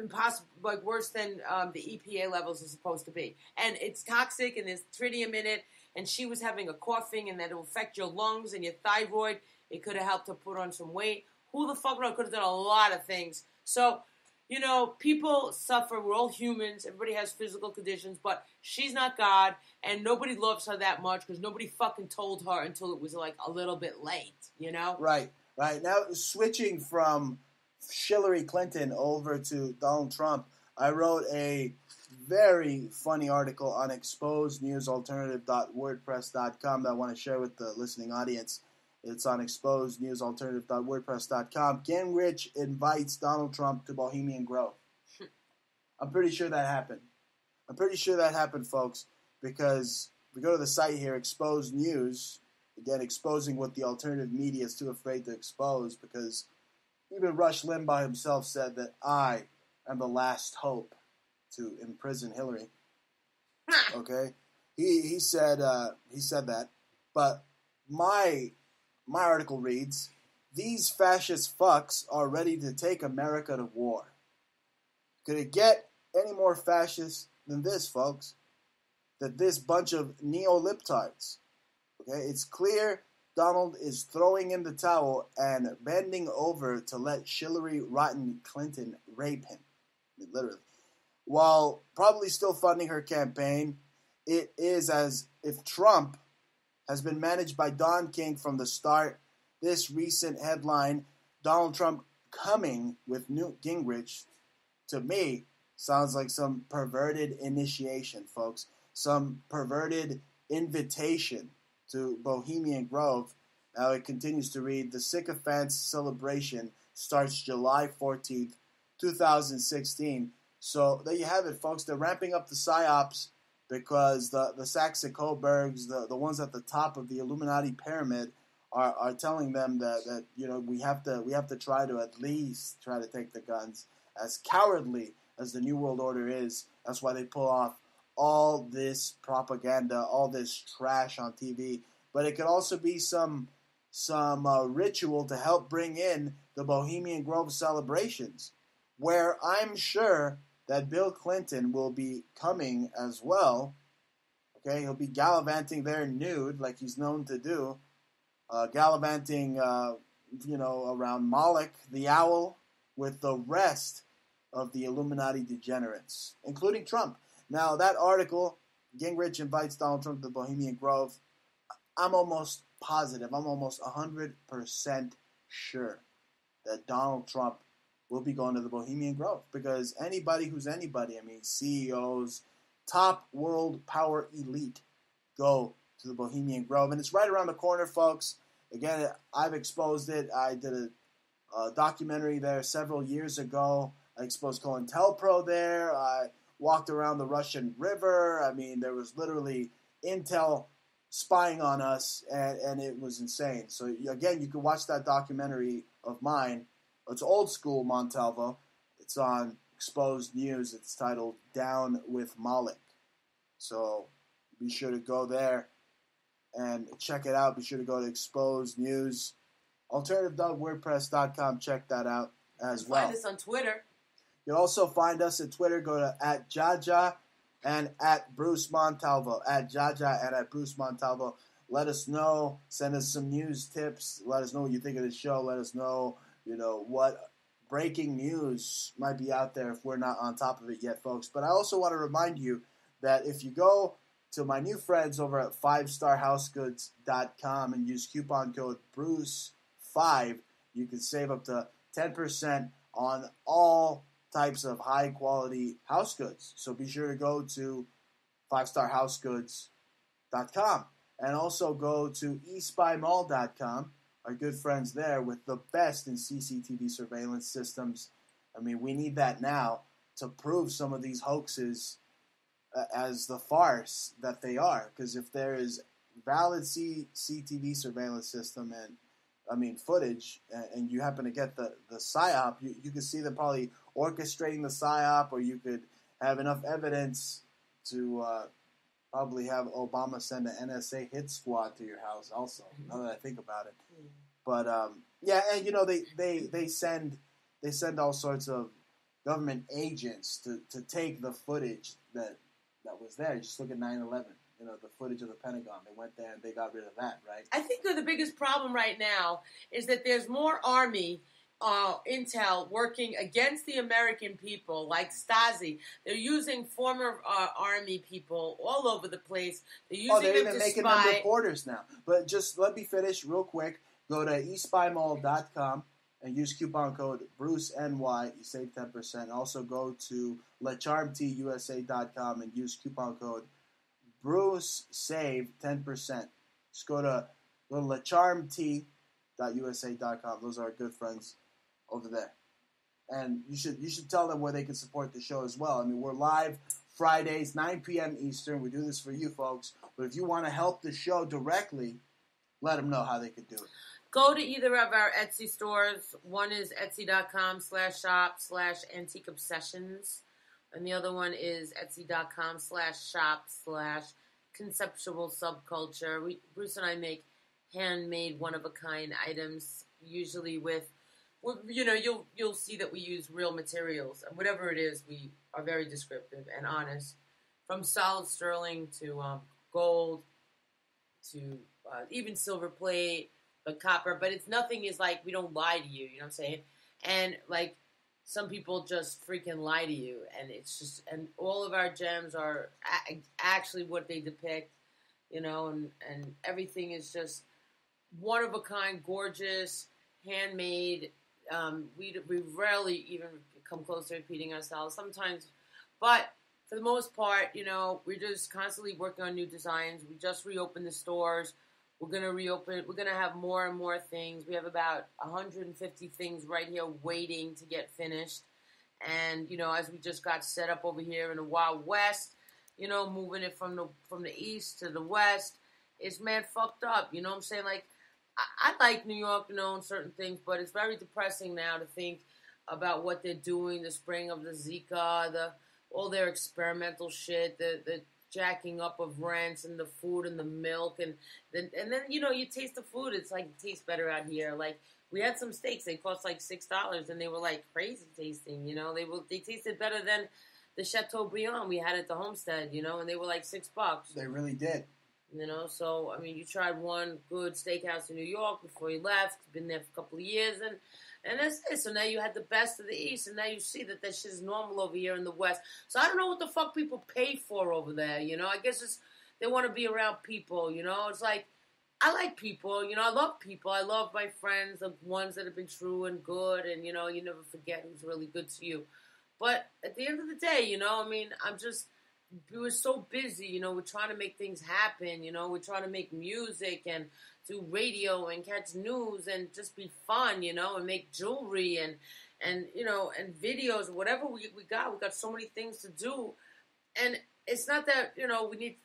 impossible, like worse than the EPA levels are supposed to be, and it's toxic, and there's tritium in it. And she was having a coughing, and that will affect your lungs and your thyroid. It could have helped her put on some weight. Who the fuck knows? Could have done a lot of things. So, you know, people suffer. We're all humans. Everybody has physical conditions, but she's not God, and nobody loves her that much because nobody fucking told her until it was like a little bit late. You know? Right. Now, switching from Hillary Clinton over to Donald Trump, I wrote a very funny article on exposednewsalternative.wordpress.com that I want to share with the listening audience. It's on exposednewsalternative.wordpress.com. Gingrich invites Donald Trump to Bohemian Grove. I'm pretty sure that happened. Folks, because we go to the site here, Exposed News, again, exposing what the alternative media is too afraid to expose, because even Rush Limbaugh himself said that I am the last hope to imprison Hillary. Okay, he said that. But my article reads: these fascist fucks are ready to take America to war. Could it get any more fascist than this, folks? That this bunch of neolibtards. Okay, it's clear Donald is throwing in the towel and bending over to let Hillary Rotten Clinton rape him. I mean, literally. While probably still funding her campaign, it is as if Trump has been managed by Don King from the start. This recent headline, Donald Trump coming with Newt Gingrich, to me, sounds like some perverted initiation, folks. Some perverted invitation to Bohemian Grove. Now it continues to read, the sycophants celebration starts July 14th, 2016. So there you have it, folks. They're ramping up the psyops because the Saxe-Coburgs, the ones at the top of the Illuminati pyramid, are telling them that you know we have to try to at least try to take the guns. As cowardly as the New World Order is, that's why they pull off all this propaganda, all this trash on TV. But it could also be some ritual to help bring in the Bohemian Grove celebrations, where I'm sure that Bill Clinton will be coming as well. Okay, he'll be gallivanting there nude, like he's known to do, gallivanting, around Moloch, the owl, with the rest of the Illuminati degenerates, including Trump. Now, that article, Gingrich invites Donald Trump to the Bohemian Grove, I'm almost positive, I'm almost 100% sure that Donald Trump will be going to the Bohemian Grove, because anybody who's anybody, I mean, CEOs, top world power elite, go to the Bohemian Grove. And it's right around the corner, folks. Again, I've exposed it. I did a documentary there several years ago. I exposed COINTELPRO there. I walked around the Russian River. I mean, there was literally intel spying on us, and it was insane. So, again, you can watch that documentary of mine. It's old school Montalvo. It's on Exposed News. It's titled Down with Moloch. So be sure to go there and check it out. Be sure to go to Exposed News AlternativeDogWordPress.com. Check that out as well. Find us on Twitter. You'll also find us at Twitter. Go to @Jaja and @Bruce Montalvo. @Jaja and @Bruce Montalvo. Let us know. Send us some news tips. Let us know what you think of the show. Let us know, what breaking news might be out there if we're not on top of it yet, folks. But I also want to remind you that if you go to my new friends over at 5starhousegoods.com and use coupon code Bruce5, you can save up to 10% on all types of high-quality house goods. So be sure to go to 5starhousegoods.com and also go to eastbymall.com. Our good friends there with the best in CCTV surveillance systems. I mean, we need that now to prove some of these hoaxes as the farce that they are. Because if there is valid CCTV surveillance system and footage, and you happen to get the PSYOP, you could see them probably orchestrating the PSYOP, or you could have enough evidence to probably have Obama send an NSA hit squad to your house also, now that I think about it. But, and, they send all sorts of government agents to take the footage that was there. Just look at 9/11. The footage of the Pentagon. They went there and they got rid of that, right? I think the biggest problem right now is that there's more Army intel working against the American people, like Stasi. They're using former Army people all over the place. They're using they're them even to making spy. them reporters now. But just let me finish real quick. Go to eastbymall.com and use coupon code BruceNY. You save 10%. Also go to LeCharmTUSA.com and use coupon code Bruce save 10%. Just go to LeCharmT.USA.com. Those are our good friends over there. And you should tell them where they can support the show as well. I mean, we're live Fridays, 9 p.m. Eastern. We do this for you folks. But if you want to help the show directly, let them know how they could do it. Go to either of our Etsy stores. One is etsy.com/shop/antique obsessions. And the other one is etsy.com/shop/conceptual subculture. Bruce and I make handmade, one-of-a-kind items, usually with, you'll see that we use real materials. And whatever it is, we are very descriptive and honest. From solid sterling to gold to even silver plate, but copper. But nothing is like, we don't lie to you, you know what I'm saying? And like, some people just freaking lie to you, and it's just, and all of our gems are actually what they depict, and everything is just one of a kind, gorgeous, handmade. We rarely even come close to repeating ourselves sometimes, but for the most part, we're just constantly working on new designs. We just reopened the stores. We're going to reopen. We're going to have more and more things. We have about 150 things right here waiting to get finished. And, as we just got set up over here in the Wild West, moving it from the east to the west, it's mad fucked up. You know what I'm saying? Like, I like New York, and certain things, but it's very depressing now to think about what they're doing, the spraying of the Zika, all their experimental shit, the jacking up of rents and the food and the milk, and then you taste the food. It's like, it tastes better out here. Like, we had some steaks, they cost like $6, and they were like crazy tasting. They tasted better than the Chateaubriand we had at the Homestead. And they were like $6. They really did. So I mean, you tried one good steakhouse in New York before you left. Been there for a couple of years, and that's it. So now you had the best of the East, and now you see that shit is normal over here in the West. So I don't know what the fuck people pay for over there. I guess it's they want to be around people. It's like, I like people. I love people. I love my friends, the ones that have been true and good, and you never forget who's really good to you. But at the end of the day, we were so busy, we're trying to make things happen, we're trying to make music and do radio and catch news and just be fun, and make jewelry and videos, whatever we got so many things to do. And it's not that, we need,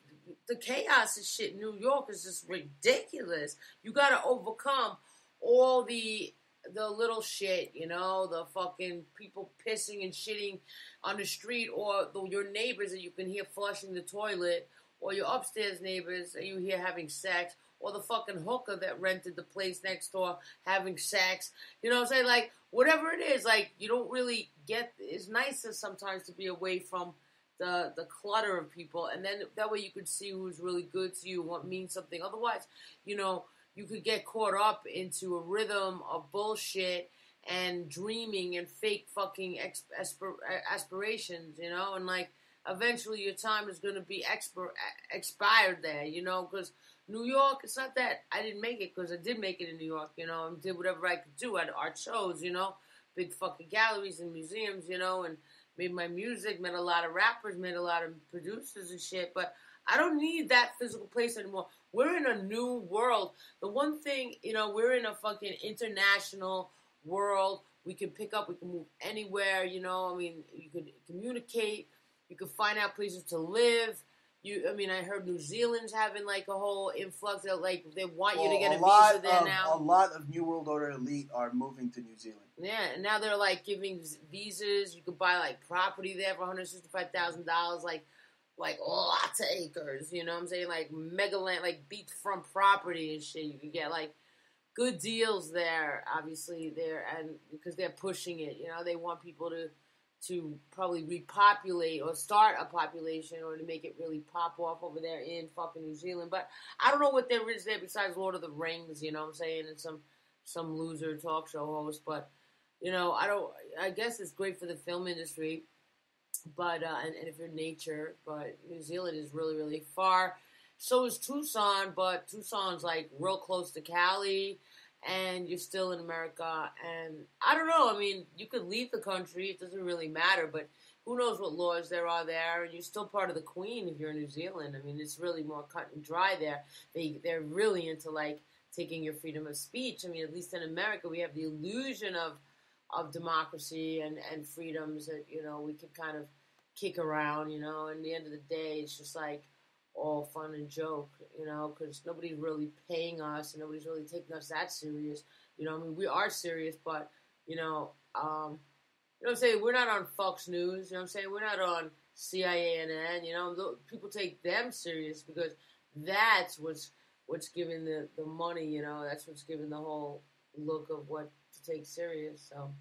the chaos and shit in New York is just ridiculous. You got to overcome all the little shit, the fucking people pissing and shitting on the street, or your neighbors that you can hear flushing the toilet, or your upstairs neighbors that you hear having sex, or the fucking hooker that rented the place next door having sex. You know what I'm saying? Like, whatever it is, like, you don't really get... It's nicer sometimes to be away from the clutter of people, and then that way you could see who's really good to you, what means something. Otherwise, you know, you could get caught up into a rhythm of bullshit and dreaming and fake fucking aspirations, you know, and like eventually your time is going to be expired there, you know, because New York, it's not that I didn't make it, because I did make it in New York, you know, and did whatever I could do at art shows, you know, big fucking galleries and museums, you know, and made my music, met a lot of rappers, met a lot of producers and shit, but I don't need that physical place anymore. We're in a new world. The one thing, you know, we're in a fucking international world. We can pick up, we can move anywhere, you know, I mean, you can communicate, you can find out places to live. I heard New Zealand's having like a whole influx of like, they want you to get a visa there now. A lot of New World Order elite are moving to New Zealand. Yeah, and now they're like giving visas. You could buy like property there for $165,000, like lots of acres, you know what I'm saying? Like mega land, like beachfront property and shit. You can get like good deals there, obviously, there, and because they're pushing it, you know, they want people to probably repopulate or start a population or to make it really pop off over there in fucking New Zealand. But I don't know what there is there besides Lord of the Rings, you know what I'm saying, and some loser talk show host. But, you know, I guess it's great for the film industry, but and if you're nature, but New Zealand is really, really far. So is Tucson, but Tucson's like real close to Cali, and you're still in America, and I don't know, I mean, you could leave the country, it doesn't really matter, but who knows what laws there are there, and you're still part of the Queen if you're in New Zealand. I mean, it's really more cut and dry there. They're really into, like, taking your freedom of speech. I mean, at least in America, we have the illusion of democracy and freedoms that, you know, we could kind of kick around, you know, and at the end of the day, it's just like, all fun and joke, you know, because nobody's really paying us and nobody's really taking us that serious. You know, I mean, we are serious, but, you know what I'm saying? We're not on Fox News, you know what I'm saying? We're not on CNN, you know, people take them serious because that's what's giving the money, you know, that's what's giving the whole look of what to take serious. So,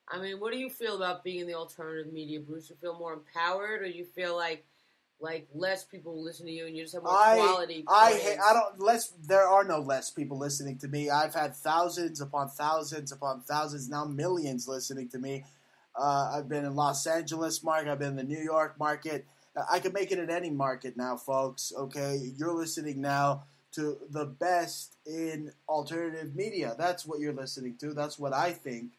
I mean, what do you feel about being in the alternative media, Bruce? You feel more empowered, or you feel like less people listen to you and you just have more quality? There are no less people listening to me. I've had thousands upon thousands upon thousands, now millions listening to me. I've been in Los Angeles market, I've been in the New York market. I can make it in any market now, folks, okay? You're listening now to the best in alternative media. That's what you're listening to. That's what I think,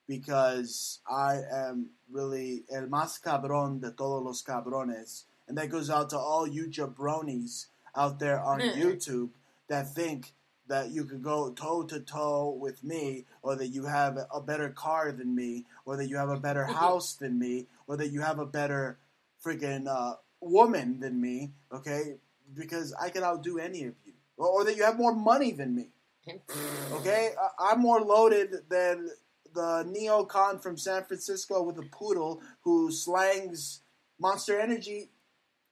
because I am really el más cabrón de todos los cabrones. And that goes out to all you jabronis out there on YouTube that think that you could go toe-to-toe with me, or that you have a better car than me, or that you have a better house than me, or that you have a better freaking woman than me, okay? Because I can outdo any of you. Or that you have more money than me, okay? I'm more loaded than the neocon from San Francisco with a poodle who slangs Monster Energy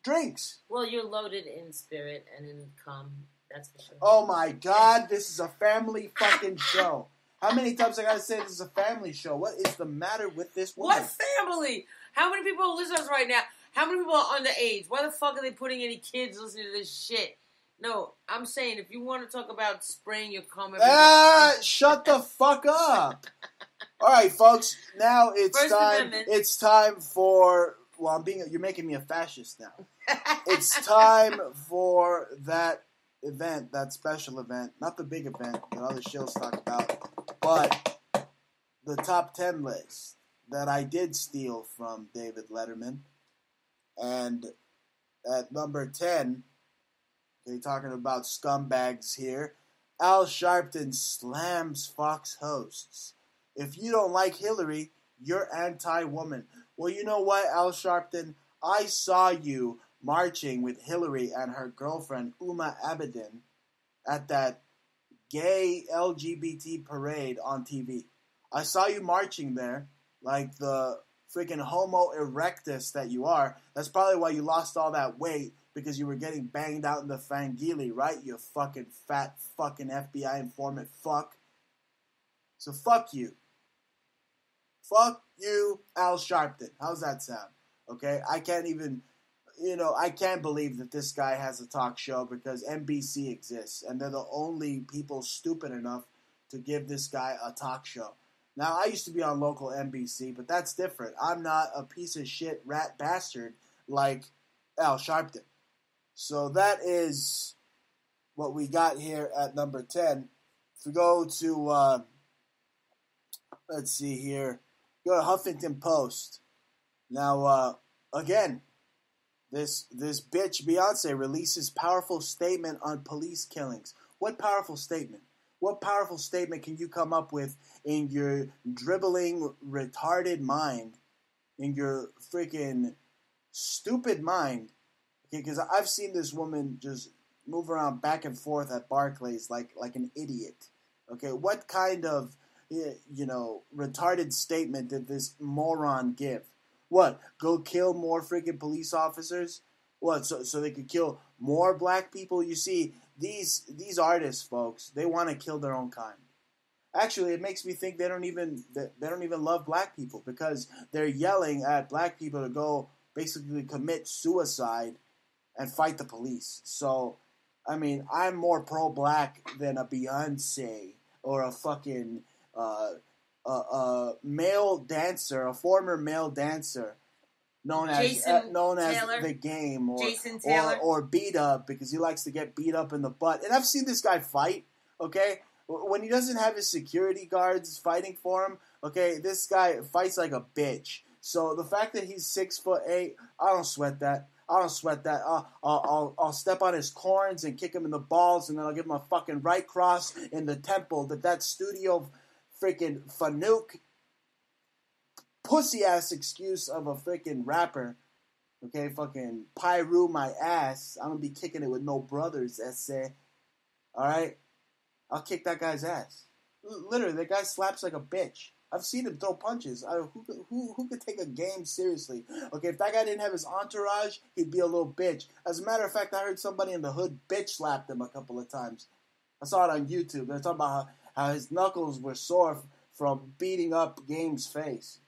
drinks. Well, you're loaded in spirit and in cum. That's for sure. Oh my God, this is a family fucking show. How many times I gotta say this is a family show? What is the matter with this woman? What family? How many people listen to us right now? How many people are underage? Why the fuck are they putting any kids listening to this shit? No, I'm saying if you want to talk about spraying your cum... Shut the fuck up. All right, folks. Now it's First time. Amendment. It's time for... Well, you're making me a fascist now. It's time for that event, that special event, not the big event that other shows talk about, but the top 10 list that I did steal from David Letterman. And at number 10, okay, talking about scumbags here, Al Sharpton slams Fox hosts. If you don't like Hillary, you're anti-woman. Well, you know what, Al Sharpton? I saw you marching with Hillary and her girlfriend, Uma Abedin, at that gay LGBT parade on TV. I saw you marching there like the freaking homo erectus that you are. That's probably why you lost all that weight, because you were getting banged out in the fangili, right? You fucking fat fucking FBI informant fuck. So fuck you. Fuck you, Al Sharpton. How's that sound? Okay? I can't even, I can't believe that this guy has a talk show because NBC exists, and they're the only people stupid enough to give this guy a talk show. Now, I used to be on local NBC, but that's different. I'm not a piece of shit rat bastard like Al Sharpton. So that is what we got here at number 10. If we go to, let's see here, go to Huffington Post. Now, again, this bitch Beyonce releases powerful statement on police killings. What powerful statement? What powerful statement can you come up with in your dribbling, retarded mind, in your freaking stupid mind? Okay, because I've seen this woman just move around back and forth at Barclays like an idiot. Okay, what kind of, retarded statement did this moron give? What? Go kill more freaking police officers? What? So they could kill more black people? You see, these artists, folks, they want to kill their own kind. Actually, it makes me think they don't even love black people because they're yelling at black people to go basically commit suicide and fight the police. So, I mean, I'm more pro-black than a Beyonce or a fucking male dancer, a former male dancer known as The Game or Beat Up because he likes to get beat up in the butt. And I've seen this guy fight, okay? When he doesn't have his security guards fighting for him, okay, this guy fights like a bitch. So the fact that he's 6'8", I don't sweat that. I'll step on his corns and kick him in the balls, and then I'll give him a fucking right cross in the temple. That studio freaking Fanuc pussy ass excuse of a freaking rapper, okay, fucking Pyru my ass. I'm gonna be kicking it with no brothers, essay. Alright? I'll kick that guy's ass. Literally, that guy slaps like a bitch. I've seen him throw punches. Who could take a game seriously? Okay, if that guy didn't have his entourage, he'd be a little bitch. As a matter of fact, I heard somebody in the hood bitch slapped him a couple of times. I saw it on YouTube. They're talking about how his knuckles were sore from beating up Game's face.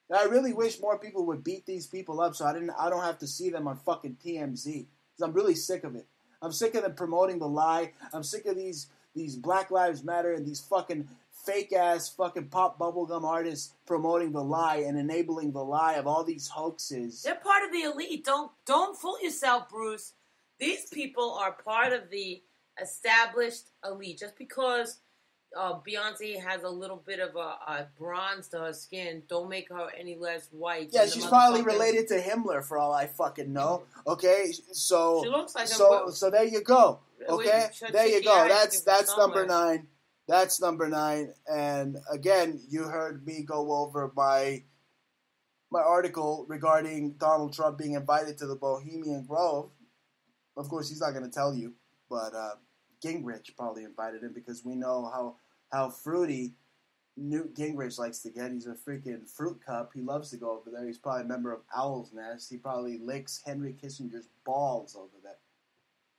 And I really wish more people would beat these people up so I don't have to see them on fucking TMZ. Because I'm really sick of it. I'm sick of them promoting the lie. I'm sick of these Black Lives Matter and these fucking fake-ass fucking pop bubblegum artists promoting the lie and enabling the lie of all these hoaxes. They're part of the elite. Don't fool yourself, Bruce. These people are part of the established elite. Just because Beyonce has a little bit of a bronze to her skin, don't make her any less white. Yeah, she's probably related to Himmler for all I fucking know. Okay, so she looks like so there you go. Okay, there you go. That's number 9. That's number 9. And again, you heard me go over my article regarding Donald Trump being invited to the Bohemian Grove. Of course, he's not going to tell you, but Gingrich probably invited him because we know how fruity Newt Gingrich likes to get. He's a freaking fruit cup. He loves to go over there. He's probably a member of Owl's Nest. He probably licks Henry Kissinger's balls over there.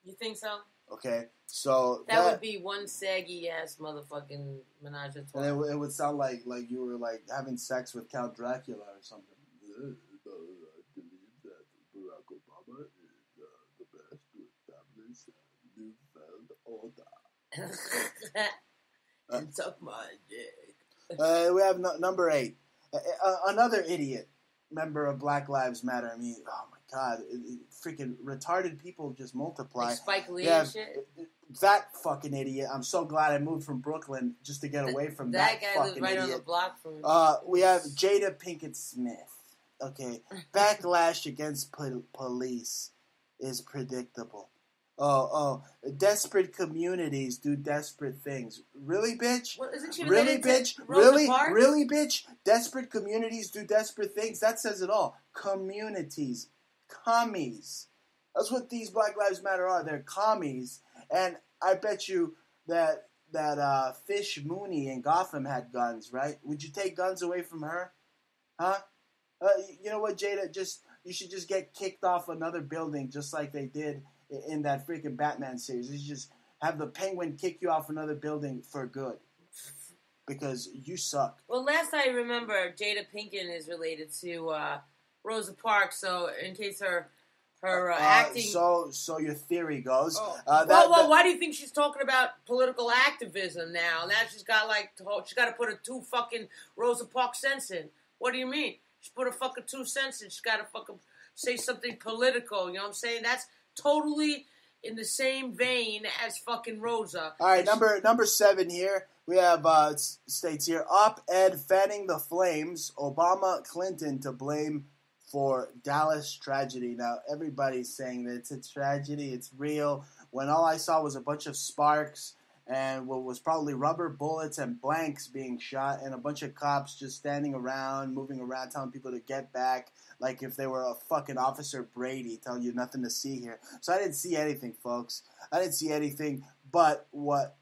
You think so? Okay, so that would be one saggy ass motherfucking menage a trois. And it would sound like you were like having sex with Count Dracula or something. I believe that Barack Obama is the best to establish newfound order. And suck my dick. We have number 8. Another idiot member of Black Lives Matter. I mean, oh my God, freaking retarded people just multiply. Like Spike Lee and shit. That fucking idiot. I'm so glad I moved from Brooklyn just to get away from that guy fucking lives right idiot. on the block from we have Jada Pinkett Smith. Okay, backlash against police is predictable. Desperate communities do desperate things. Really, bitch? What, isn't she really, bitch? Really, bitch? Desperate communities do desperate things? That says it all. Communities. Commies. That's what these Black Lives Matter are. They're commies. And I bet you that Fish Mooney in Gotham had guns, right? Would you take guns away from her? Huh? You know what, Jada? Just You should just get kicked off another building just like they did in that freaking Batman series. You should just have the Penguin kick you off another building for good. Because you suck. Well, last I remember, Jada Pinkett is related to Rosa Parks, so in case her acting... So your theory goes... why do you think she's talking about political activism now? Now she's got to put her 2 fucking Rosa Parks cents in. What do you mean? She put her fucking 2 cents in. She's got to fucking say something political. You know what I'm saying? That's totally in the same vein as fucking Rosa. All right, number 7 here. We have states here. Op-ed fanning the flames. Obama, Clinton to blame for Dallas tragedy. Now, everybody's saying that it's a tragedy. It's real. When all I saw was a bunch of sparks and what was probably rubber bullets and blanks being shot and a bunch of cops just standing around, moving around, telling people to get back like if they were a fucking Officer Brady telling you nothing to see here. So I didn't see anything, folks. I didn't see anything, but what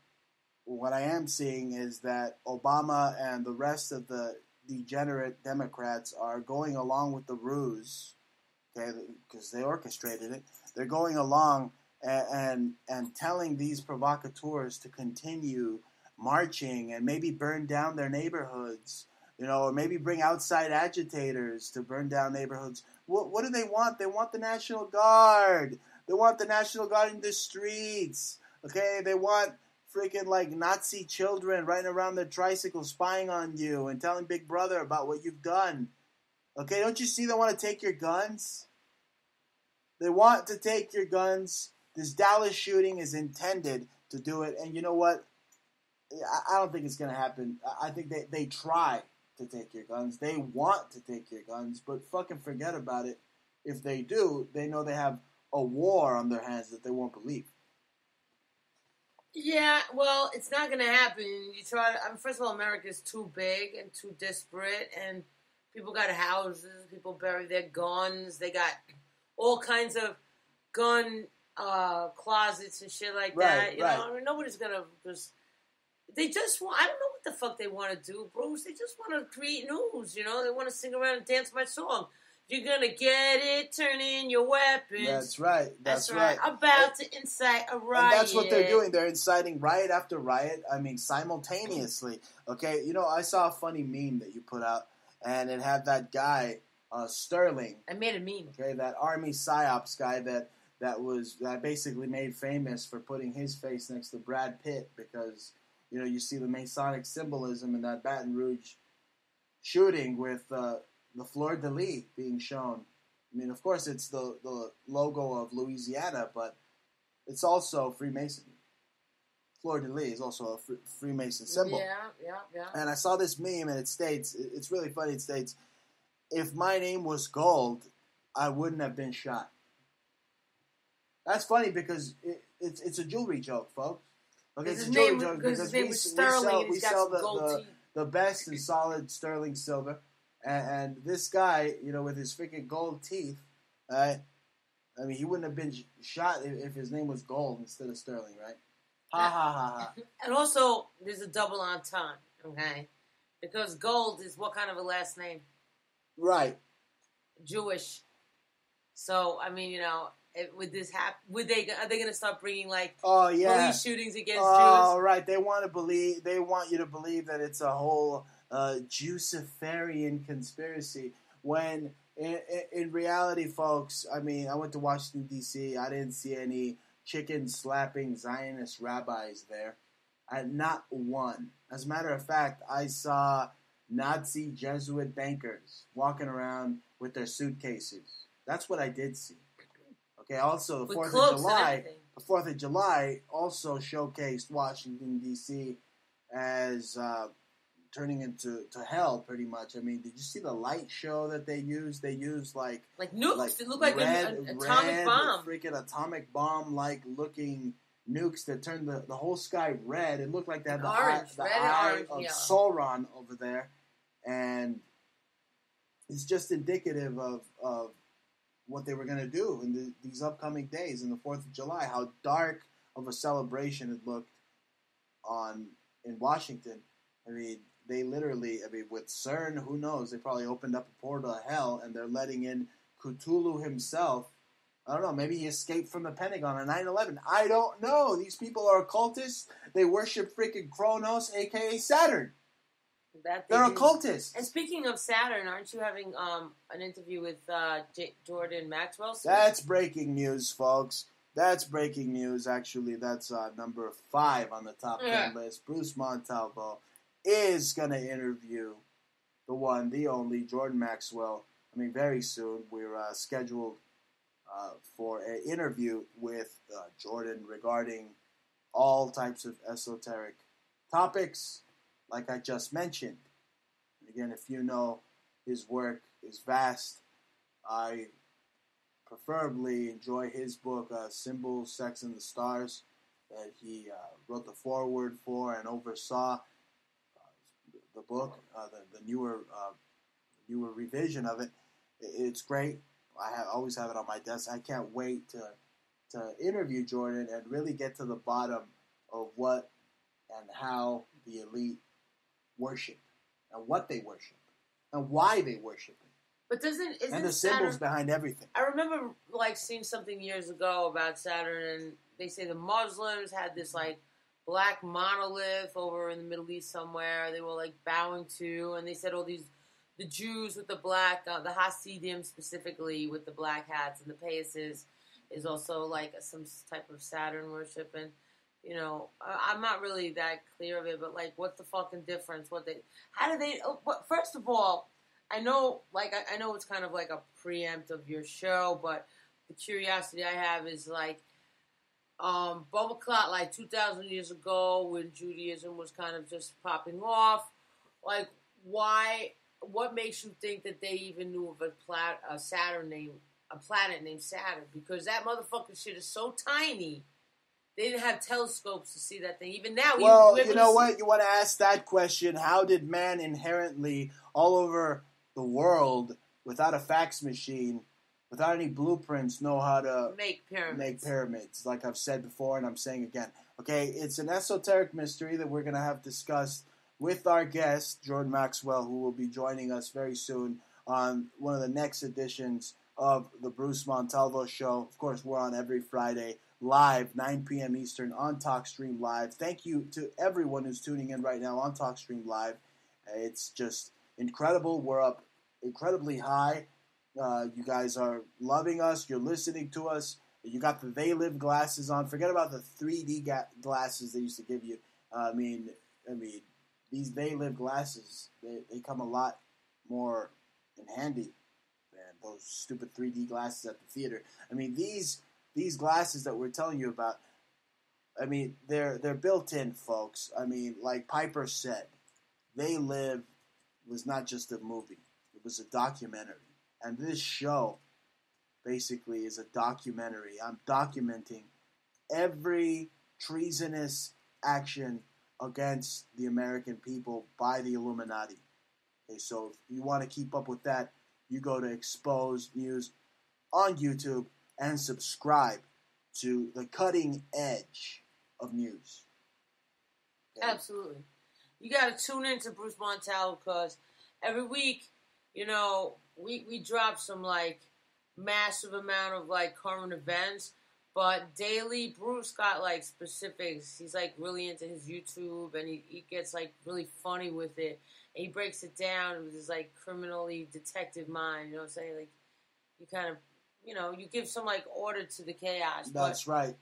I am seeing is that Obama and the rest of the degenerate Democrats are going along with the ruse, okay, because they orchestrated it. They're going along and telling these provocateurs to continue marching and maybe burn down their neighborhoods, or maybe bring outside agitators to burn down neighborhoods. What do they want? They want the National Guard. They want the National Guard in the streets. Okay, they want freaking like Nazi children riding around their tricycles spying on you and telling Big Brother about what you've done. Okay, don't you see they want to take your guns? They want to take your guns. This Dallas shooting is intended to do it. And you know what? I don't think it's going to happen. I think they try to take your guns. They want to take your guns, but fucking forget about it. If they do, they know they have a war on their hands that they won't believe. Yeah, well, it's not going to happen. First of all, America's too big and too disparate, and people got houses, people bury their guns, they got all kinds of gun closets and shit like that. You know, I mean, nobody's going to just... I don't know what the fuck they want to do, Bruce. They just want to create news, They want to sing around and dance my song. You're going to get it, turn in your weapons. That's right. That's right. About to incite a riot. And that's what they're doing. They're inciting riot after riot. I mean, simultaneously. Okay, I saw a funny meme that you put out, and it had that guy, Sterling. I made a meme. Okay, that Army PsyOps guy that basically made famous for putting his face next to Brad Pitt because, you see the Masonic symbolism in that Baton Rouge shooting with... the fleur-de-lis being shown. I mean, of course, it's the logo of Louisiana, but it's also Freemason. Fleur-de-lis is also a Freemason symbol. Yeah. And I saw this meme, and it states, it's really funny, it states, if my name was Gold, I wouldn't have been shot. That's funny because it's a jewelry joke, folks. Okay, it's a jewelry joke because we sell the best and solid sterling silver. And this guy, with his freaking gold teeth, I mean, he wouldn't have been shot if his name was Gold instead of Sterling, right? Ha, ha, ha, ha. And also, there's a double entendre, okay? Because Gold is what kind of a last name? Right. Jewish. So, I mean, would this happen? Are they going to start bringing, police shootings against Jews? Oh, right. They want you to believe that it's a whole... Juiciferian conspiracy when in reality, folks, I mean, I went to Washington, D.C. I didn't see any chicken-slapping Zionist rabbis there. Not one. As a matter of fact, I saw Nazi Jesuit bankers walking around with their suitcases. That's what I did see. Okay, also, the 4th of July also showcased Washington, D.C. as... turning into hell, pretty much. I mean, did you see the light show that they used? They used like nukes. It looked like an atomic bomb. Freaking atomic bomb-like looking nukes that turned the whole sky red. It looked like they had the eye of Sauron over there, and it's just indicative of what they were going to do in these upcoming days in the 4th of July. How dark of a celebration it looked in Washington. I mean. They literally, with CERN, who knows? They probably opened up a portal to hell, and they're letting in Cthulhu himself, I don't know, maybe he escaped from the Pentagon on 9/11. I don't know. These people are occultists. They worship freaking Kronos, a.k.a. Saturn. They're occultists. And speaking of Saturn, aren't you having an interview with Jordan Maxwell soon? That's breaking news, folks. That's breaking news. Actually, that's number 5 on the top 10 list. Bruce Montalvo is going to interview the one, the only, Jordan Maxwell. I mean, very soon. We're scheduled for an interview with Jordan regarding all types of esoteric topics, like I just mentioned. Again, if you know, his work is vast. I preferably enjoy his book, Symbols, Sex, and the Stars, that he wrote the foreword for and oversaw the book, the newer revision of it. It's great. I always have it on my desk. I can't wait to interview Jordan and really get to the bottom of what and how the elite worship and what they worship and why they worship it. But isn't and the symbols behind everything. I remember seeing something years ago about Saturn, and they say the Muslims had this black monolith over in the Middle East somewhere. They were bowing to, and they said the Jews with the black, the Hasidim specifically with the black hats and the paises is also some type of Saturn worship. And I'm not really that clear of it, but what's the fucking difference? First of all, I know it's kind of like a preempt of your show, but the curiosity I have is Baba Clot, 2,000 years ago when Judaism was kind of just popping off, why? What makes you think that they even knew of a planet named Saturn? Because that motherfucking shit is so tiny. They didn't have telescopes to see that thing. Even now, you know what? You want to ask that question? How did man inherently all over the world, without a fax machine, without any blueprints, know how to make pyramids? Like I've said before, and I'm saying again. Okay, it's an esoteric mystery that we're going to have discussed with our guest, Jordan Maxwell, who will be joining us very soon on one of the next editions of the Bruce Montalvo Show. Of course, we're on every Friday, live, 9 p.m. Eastern, on TalkStream Live. Thank you to everyone who's tuning in right now on TalkStream Live. It's just incredible. We're up incredibly high. You guys are loving us. You're listening to us. You got the They Live glasses on. Forget about the 3D glasses they used to give you. I mean, these They Live glasses, they come a lot more in handy than those stupid 3D glasses at the theater. I mean, these glasses that we're telling you about, I mean, they're built in, folks. I mean, like Piper said, They Live was not just a movie. It was a documentary. And this show basically is a documentary. I'm documenting every treasonous action against the American people by the Illuminati. Okay, so if you want to keep up with that, you go to Exposed News on YouTube and subscribe to the cutting edge of news. Okay? Absolutely. You got to tune in to Bruce Montalvo because every week, we drop some massive amount of current events. But daily, Bruce got specifics. He's really into his YouTube, and he gets really funny with it. And he breaks it down with his criminally detective mind. You know what I'm saying? You kind of, you give some order to the chaos. That's right.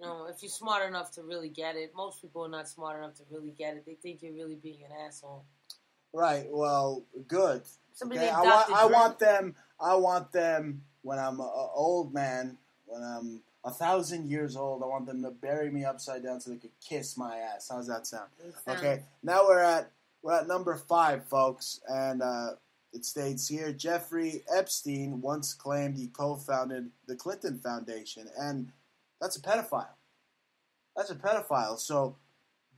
If you're smart enough to really get it, most people are not smart enough to really get it. They think you're really being an asshole. Right. Well, good. Somebody okay? named Dr. I want them when I'm an old man, when I'm 1,000 years old. I want them to bury me upside down so they could kiss my ass. How's that sound? Okay. Now we're at number 5, folks, and it states here: Jeffrey Epstein once claimed he co-founded the Clinton Foundation, and that's a pedophile. That's a pedophile. So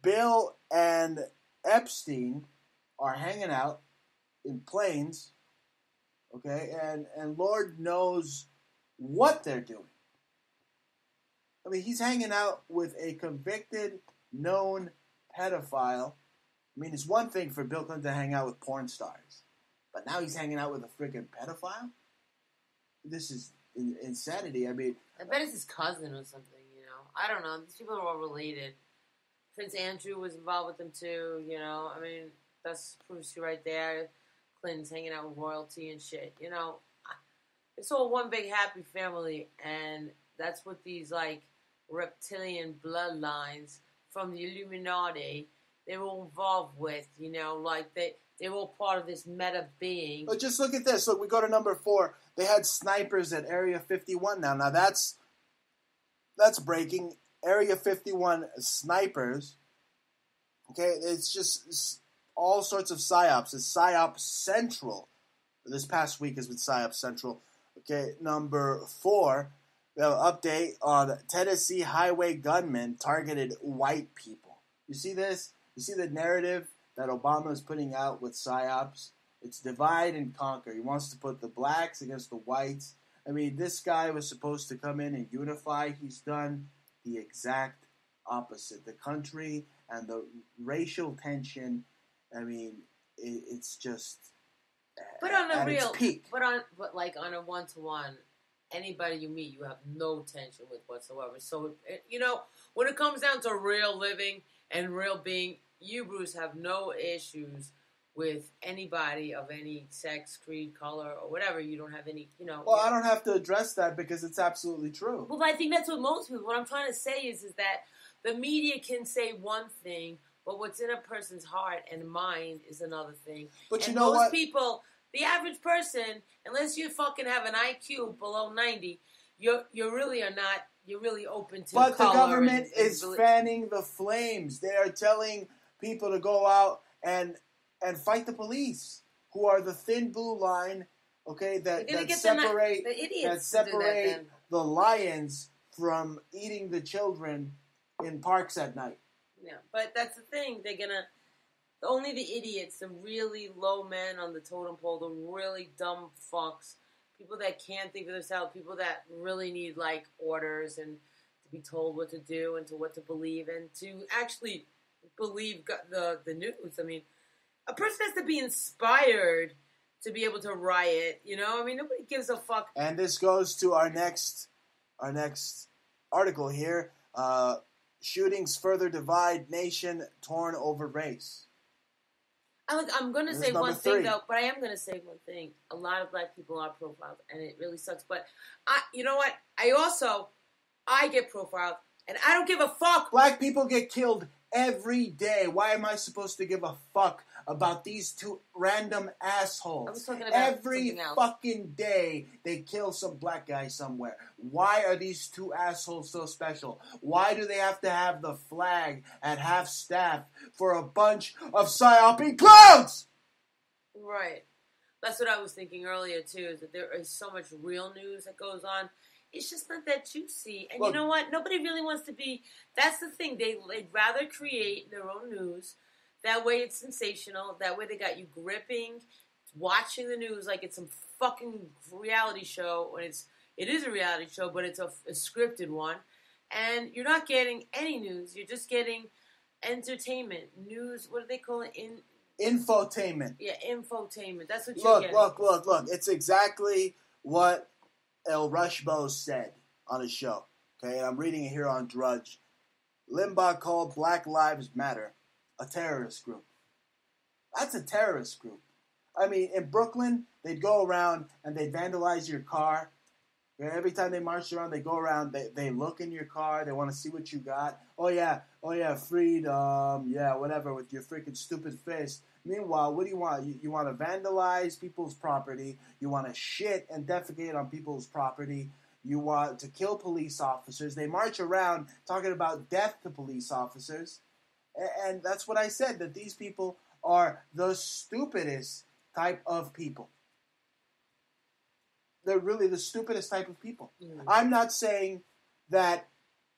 Bill and Epstein are hanging out in planes, okay, and Lord knows what they're doing. I mean, he's hanging out with a convicted, known pedophile. I mean, it's one thing for Bill Clinton to hang out with porn stars, but now he's hanging out with a freaking pedophile? this is insanity. I mean, I bet it's his cousin or something, you know. I don't know. These people are all related. Prince Andrew was involved with them too, you know. I mean, that's proves you right there. Clinton's hanging out with royalty and shit, you know. It's all one big happy family, and that's what these, like, reptilian bloodlines from the Illuminati, they were all involved with, you know, like they're all part of this meta being. But just look at this. Look, we go to number 4. They had snipers at Area 51 now. Now that's breaking. Area 51 snipers. Okay, it's all sorts of psyops. It's psyop central. This past week has been psyop central. Okay, number 4. We have an update on Tennessee highway gunmen targeted white people. You see this? You see the narrative that Obama is putting out with psyops? It's divide and conquer. He wants to put the blacks against the whites. I mean, this guy was supposed to come in and unify. He's done the exact opposite. The country and the racial tension, I mean, it's just But on a at real, its peak. but like on a 1-to-1, anybody you meet, you have no tension with whatsoever. So, you know, when it comes down to real living and real being, you, Bruce, have no issues with anybody of any sex, creed, color, or whatever. You don't have any, you know. Well, I don't have to address that because it's absolutely true. Well, I think that's what most people. What I'm trying to say is that the media can say one thing, but what's in a person's heart and mind is another thing. But and you know most what? people, the average person, unless you fucking have an IQ below 90, you really are not. You're really open to. But the color government and is fanning the flames. They are telling people to go out and fight the police, who are the thin blue line. Okay, that separate the idiots the lions from eating the children in parks at night. Yeah, but that's the thing. They're gonna only the idiots, the really low men on the totem pole, the really dumb fucks, people that can't think for themselves, people that really need like orders and to be told what to do and to what to believe and to actually believe the news. I mean, a person has to be inspired to be able to riot. You know, I mean, nobody gives a fuck. And this goes to our next article here. Shootings further divide nation torn over race. I'm going to say one thing, though, but I am going to say one thing. A lot of black people are profiled, and it really sucks. But, you know what? I get profiled, and I don't give a fuck. Black people get killed every day. Why am I supposed to give a fuck about these two random assholes? I was talking about every fucking day they kill some black guy somewhere. Why are these two assholes so special? Why do they have to have the flag at half staff for a bunch of psyoping clowns? Right. That's what I was thinking earlier, too, is that there is so much real news that goes on. It's just not that juicy. And you know what? Nobody really wants to be... That's the thing. They'd rather create their own news. That way it's sensational. That way they got you gripping, watching the news like it's some fucking reality show. And it is a reality show, but it's a scripted one. And you're not getting any news. You're just getting entertainment. News, what do they call it? Infotainment. Yeah, infotainment. That's what you're getting. Look. It's exactly what El Rushbo said on his show. Okay, and I'm reading it here on Drudge. Limbaugh called Black Lives Matter a terrorist group. That's a terrorist group. I mean, in Brooklyn, they'd go around and they'd vandalize your car. Every time they march around, they go around, they look in your car, they want to see what you got. Oh yeah, freedom, yeah, whatever, with your freaking stupid face. Meanwhile, what do you want? You want to vandalize people's property. You want to shit and defecate on people's property. You want to kill police officers. They march around talking about death to police officers. And that's what I said, that these people are the stupidest type of people. They're really the stupidest type of people. Mm. I'm not saying that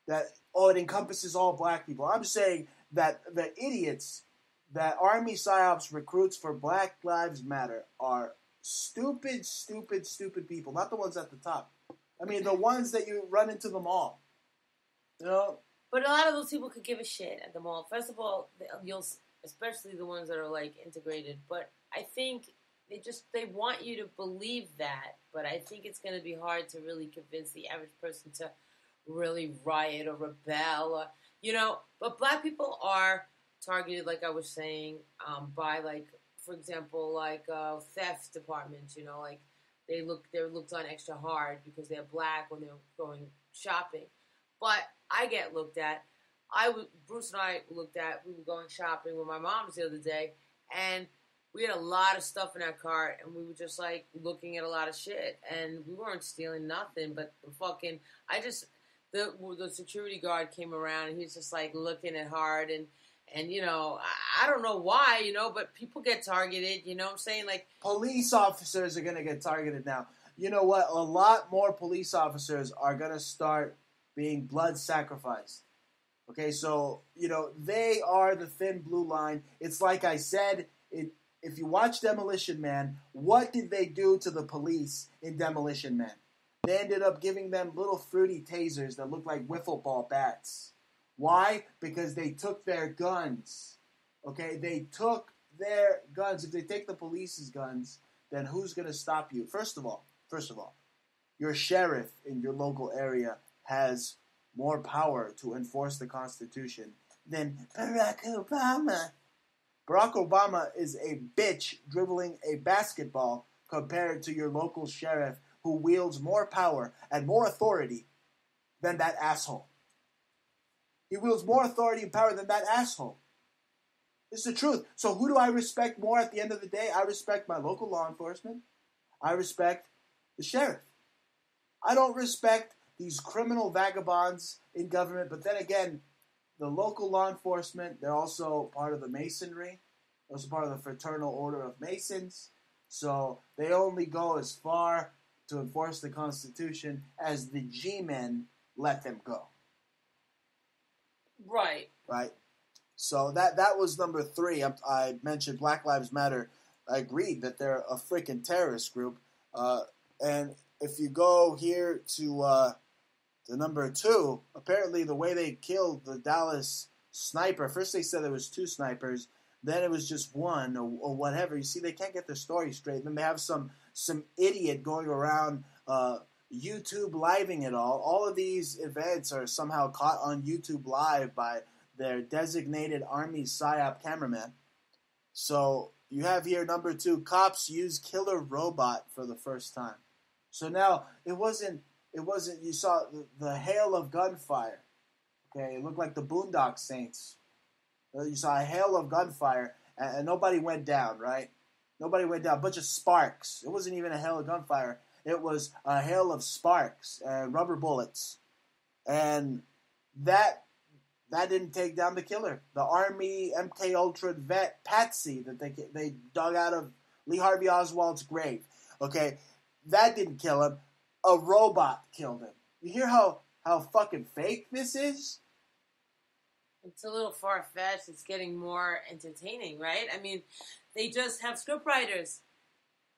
it encompasses all black people. I'm saying that the idiots that Army PSYOPs recruits for Black Lives Matter are stupid people, not the ones at the top. I mean, the ones that you run into the mall. You know? But a lot of those people could give a shit at the mall. First of all, especially the ones that are, like, integrated. But I think they want you to believe that, but I think it's going to be hard to really convince the average person to really riot or rebel, or, but black people are targeted, like I was saying, by, like, for example, like theft departments, like they're looked on extra hard because they're black when they're going shopping. But I get looked at. Bruce and I looked at. We were going shopping with my mom's the other day, and we had a lot of stuff in our cart, and we were just like looking at a lot of shit, and we weren't stealing nothing. But the security guard came around, and he was just like looking at hard, and I don't know why, but people get targeted. You know what I'm saying? Like, police officers are gonna get targeted now. You know what? A lot more police officers are gonna start being blood sacrificed. Okay, so they are the thin blue line. It's like I said. If you watch Demolition Man, what did they do to the police in Demolition Man? They ended up giving them little fruity tasers that looked like wiffle ball bats. Why? Because they took their guns. Okay, they took their guns. If they take the police's guns, then who's going to stop you? First of all, your sheriff in your local area has more power to enforce the Constitution than Barack Obama. Barack Obama is a bitch dribbling a basketball compared to your local sheriff who wields more power and more authority than that asshole. He wields more authority and power than that asshole. It's the truth. So who do I respect more at the end of the day? I respect my local law enforcement. I respect the sheriff. I don't respect these criminal vagabonds in government, but then again, the local law enforcement, they're also part of the Masonry, also part of the Fraternal Order of Masons. So they only go as far to enforce the Constitution as the G-men let them go. Right. So that was number 3. I mentioned Black Lives Matter. I agreed that they're a freaking terrorist group. And if you go here to number 2, apparently the way they killed the Dallas sniper, first they said there was 2 snipers, then it was just 1 or whatever. You see, they can't get their story straight. Then they have some idiot going around YouTube living it all. All of these events are somehow caught on YouTube Live by their designated Army PSYOP cameraman. So you have here number 2, cops use killer robot for the first time. So now it wasn't you saw the hail of gunfire. Okay, it looked like the Boondock Saints. You saw a hail of gunfire and nobody went down, right? Nobody went down. A bunch of sparks. It wasn't even a hail of gunfire. It was a hail of sparks and rubber bullets. And that didn't take down the killer. The Army MK Ultra vet Patsy that they dug out of Lee Harvey Oswald's grave. Okay, that didn't kill him. A robot killed him. You hear how fucking fake this is? It's a little far-fetched. It's getting more entertaining, right? I mean, they just have script writers.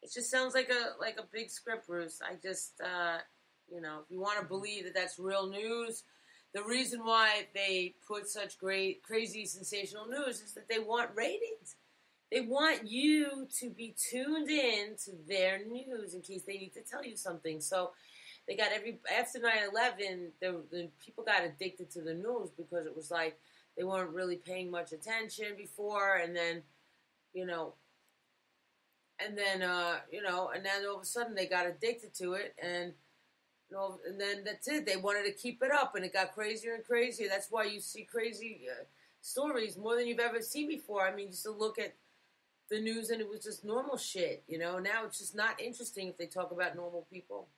It just sounds like a big script, Bruce. I just, if you want to believe that that's real news, the reason why they put such great, crazy, sensational news is that they want ratings. They want you to be tuned in to their news in case they need to tell you something. So they got after 9/11, the people got addicted to the news because it was like they weren't really paying much attention before, and then and then all of a sudden they got addicted to it, and then that's it. They wanted to keep it up, and it got crazier and crazier. That's why you see crazy stories more than you've ever seen before. I mean, just to look at the news, and it was just normal shit. Now it's just not interesting if they talk about normal people.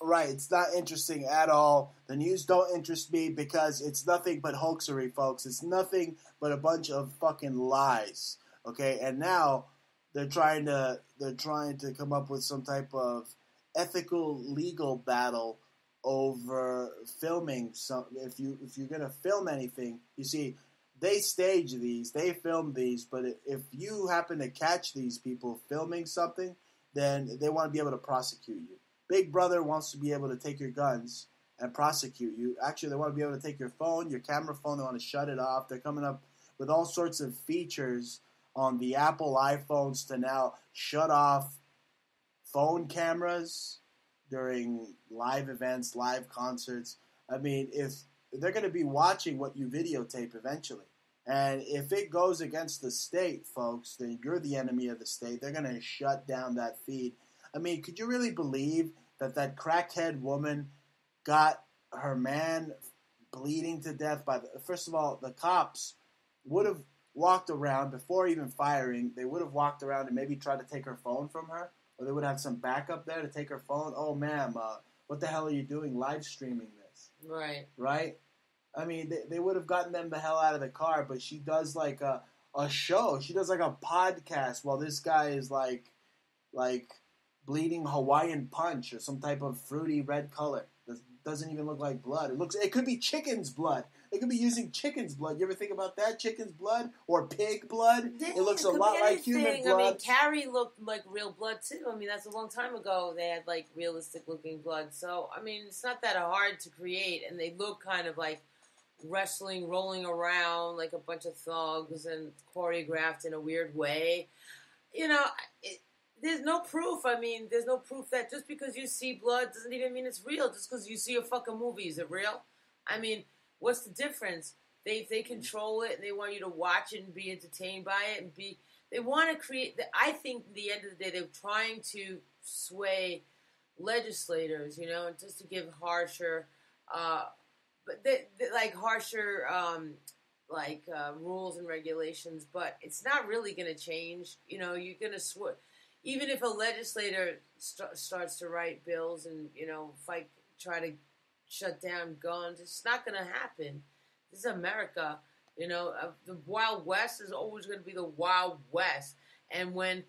Right, it's not interesting at all. The news don't interest me because it's nothing but hoaxery, folks. It's nothing but a bunch of fucking lies. Okay, and now they're trying to come up with some type of ethical legal battle over filming. If you're gonna film anything, you see, they stage these, they film these, but if you happen to catch these people filming something, then they want to be able to prosecute you. Big Brother wants to be able to take your guns and prosecute you. Actually, they want to be able to take your phone, your camera phone. They want to shut it off. They're coming up with all sorts of features on the Apple iPhones to now shut off phone cameras during live events, live concerts. I mean, if they're going to be watching what you videotape eventually. And if it goes against the state, folks, then you're the enemy of the state. They're going to shut down that feed. I mean, could you really believe that crackhead woman got her man bleeding to death by first of all, the cops would have walked around before even firing. They would have walked around and maybe tried to take her phone from her, or they would have some backup there to take her phone. Oh, ma'am, what the hell are you doing live streaming this? Right? I mean, they would have gotten them the hell out of the car, but she does like a show. She does like a podcast while this guy is like bleeding Hawaiian punch or some type of fruity red color. Doesn't even look like blood. It could be chicken's blood. They could be using chicken's blood. You ever think about that? Chicken's blood or pig blood? It looks a lot like human blood. I mean, Carrie looked like real blood too. I mean, that's a long time ago. They had like realistic looking blood. So I mean, it's not that hard to create, and they look kind of like wrestling, rolling around like a bunch of thugs and choreographed in a weird way. You know, there's no proof. I mean, there's no proof that just because you see blood doesn't even mean it's real. Just because you see a fucking movie, is it real? I mean, what's the difference? They control it and they want you to watch it and be entertained by it and be. They want to create. I think at the end of the day, they're trying to sway legislators, you know, just to give harsher, but like harsher. Rules and regulations, but it's not really going to change. You know, you're going to even if a legislator starts to write bills and, you know, try to shut down guns, it's not going to happen. This is America. You know, the Wild West is always going to be the Wild West. And when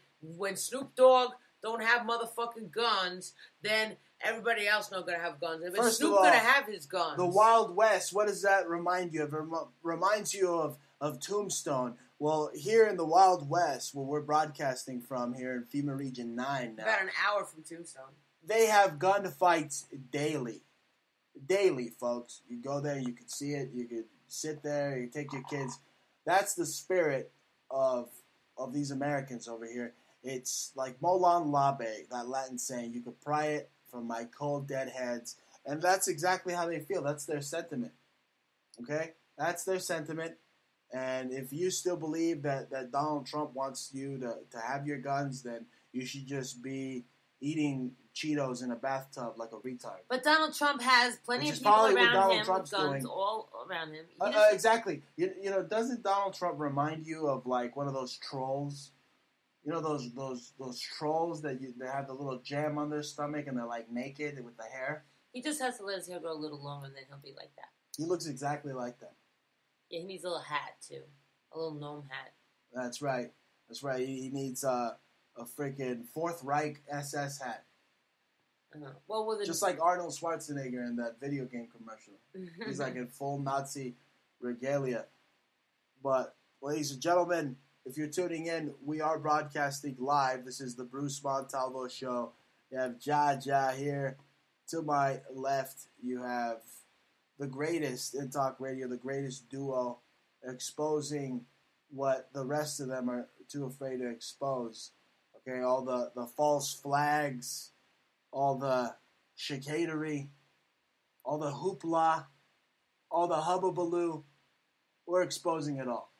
Snoop Dogg don't have motherfucking guns, then everybody else not going to have guns. But Snoop going to have his guns. The Wild West, what does that remind you of? It reminds you of Tombstone. Well, here in the Wild West, where we're broadcasting from here in FEMA Region 9 now. About an hour from Tombstone. They have gunfights daily. Daily, folks. You go there, you can see it, you can sit there, you take your kids. That's the spirit of these Americans over here. It's like Molan Labe, that Latin saying, you could pry it from my cold dead heads. And that's exactly how they feel. That's their sentiment. Okay? That's their sentiment. And if you still believe that Donald Trump wants you to have your guns, then you should just be eating Cheetos in a bathtub like a retard. But Donald Trump has plenty of people around him with guns all around him. Exactly. You know, doesn't Donald Trump remind you of like one of those trolls? You know those trolls that have the little jam on their stomach and they're like naked with the hair? He just has to let his hair grow a little longer and then he'll be like that. He looks exactly like that. Yeah, he needs a little hat, too. A little gnome hat. That's right. That's right. He needs a freaking Fourth Reich SS hat. Well, just like Arnold Schwarzenegger in that video game commercial. He's like in full Nazi regalia. But, ladies and gentlemen, if you're tuning in, we are broadcasting live. This is the Bruce Montalvo Show. You have Jaja here. To my left, you have the greatest in talk radio, the greatest duo, exposing what the rest of them are too afraid to expose. Okay, all the false flags, all the chicanery, all the hoopla, all the hubbubaloo. We're exposing it all.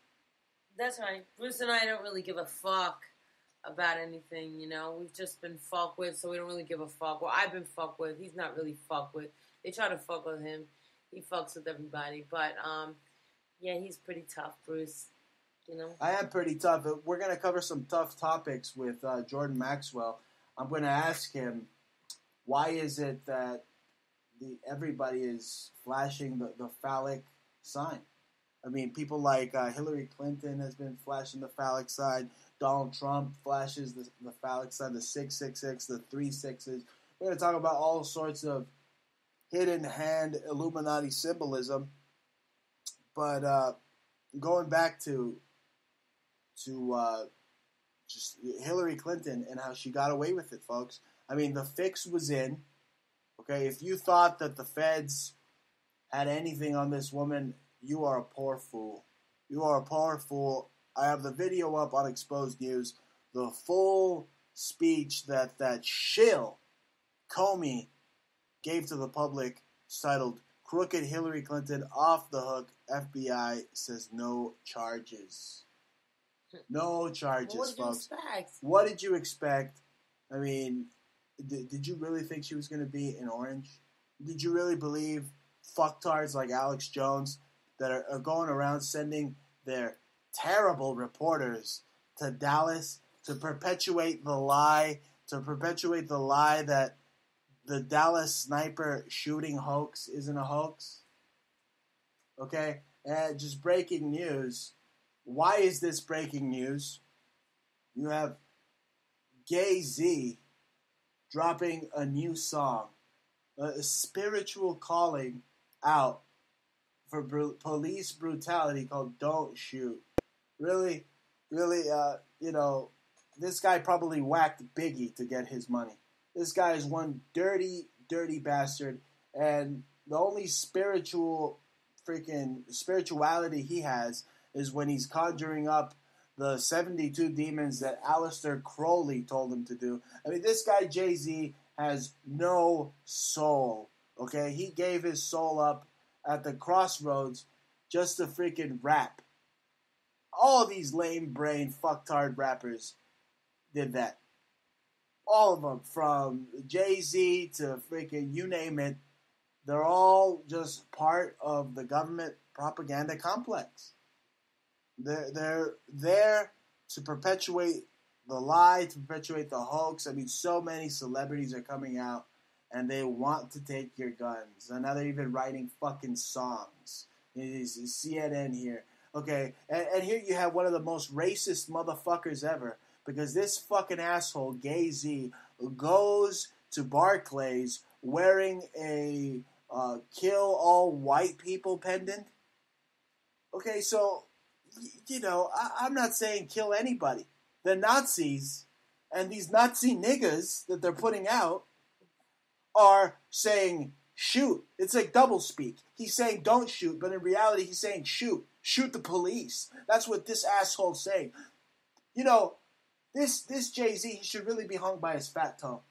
That's right. Bruce and I don't really give a fuck about anything, you know. We've just been fucked with, so we don't really give a fuck. Well, I've been fucked with. He's not really fucked with. They try to fuck with him. He fucks with everybody. But, yeah, he's pretty tough, Bruce. You know? I am pretty tough. We're going to cover some tough topics with Jordan Maxwell. I'm going to ask him, why is it that everybody is flashing the phallic sign? I mean, people like Hillary Clinton has been flashing the phallic sign. Donald Trump flashes the phallic sign, the 666, the 3 6s. We're going to talk about all sorts of hidden hand Illuminati symbolism. But going back to just Hillary Clinton and how she got away with it, folks. I mean, the fix was in. Okay, if you thought that the feds had anything on this woman, you are a poor fool. You are a poor fool. I have the video up on Exposed News. The full speech that shill Comey gave to the public, titled "Crooked Hillary Clinton Off the Hook." FBI says no charges. No charges, What did you folks. expect? What did you expect? I mean, did you really think she was going to be in orange? Did you really believe fucktards like Alex Jones that are going around sending their terrible reporters to Dallas to perpetuate the lie that the Dallas sniper shooting hoax isn't a hoax? Okay? And just breaking news. Why is this breaking news? You have Jay-Z dropping a new song, a spiritual calling out for police brutality called "Don't Shoot." Really, this guy probably whacked Biggie to get his money. This guy is one dirty, dirty bastard, and the only spirituality he has is when he's conjuring up the 72 demons that Aleister Crowley told him to do. I mean, this guy Jay-Z has no soul, okay? He gave his soul up at the crossroads just to freaking rap. All these lame-brained, fucktard rappers did that. All of them, from Jay-Z to freaking you name it, they're all just part of the government propaganda complex. They're there to perpetuate the lie, to perpetuate the hoax. I mean, so many celebrities are coming out and they want to take your guns. And now they're even writing fucking songs. It's CNN here. Okay, and here you have one of the most racist motherfuckers ever, because this fucking asshole, Jay-Z, goes to Barclays wearing a kill all white people pendant. Okay, so, I'm not saying kill anybody. The Nazis and these Nazi niggas that they're putting out are saying shoot. It's like doublespeak. He's saying don't shoot, but in reality he's saying shoot. Shoot the police. That's what this asshole's saying. This Jay-Z, he should really be hung by his fat toe.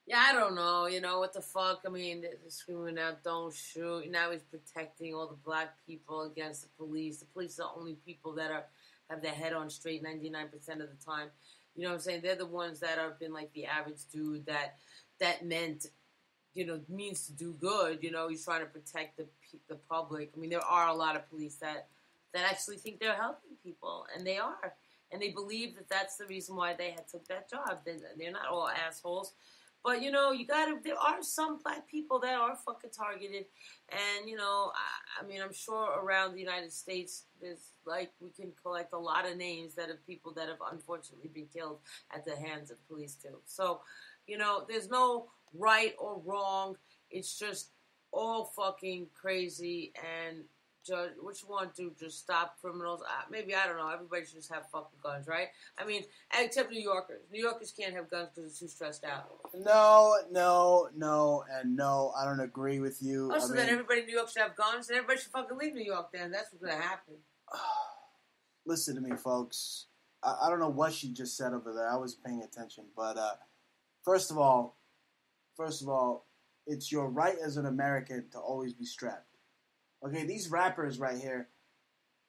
Yeah, I don't know. What the fuck? I mean, they're screaming out, don't shoot. Now he's protecting all the black people against the police. The police are the only people that have their head on straight 99% of the time. You know what I'm saying? They're the ones that have been like the average dude that meant, means to do good. He's trying to protect the public. I mean, there are a lot of police that actually think they're helping people, and they are. And they believe that that's the reason why they had took that job. They're not all assholes. But, there are some black people that are fucking targeted. And, I'm sure around the United States, we can collect a lot of names of people that have unfortunately been killed at the hands of police, too. So, there's no right or wrong. It's just all fucking crazy. And judge, what you want to do, just stop criminals? Maybe, I don't know. Everybody should just have fucking guns, right? I mean, except New Yorkers. New Yorkers can't have guns because they're too stressed out. No, and no. I don't agree with you. Then everybody in New York should have guns, and everybody should fucking leave New York then. That's what's going to happen. Listen to me, folks. I don't know what she just said over there. I wasn't paying attention. But first of all, it's your right as an American to always be strapped. Okay, these rappers right here,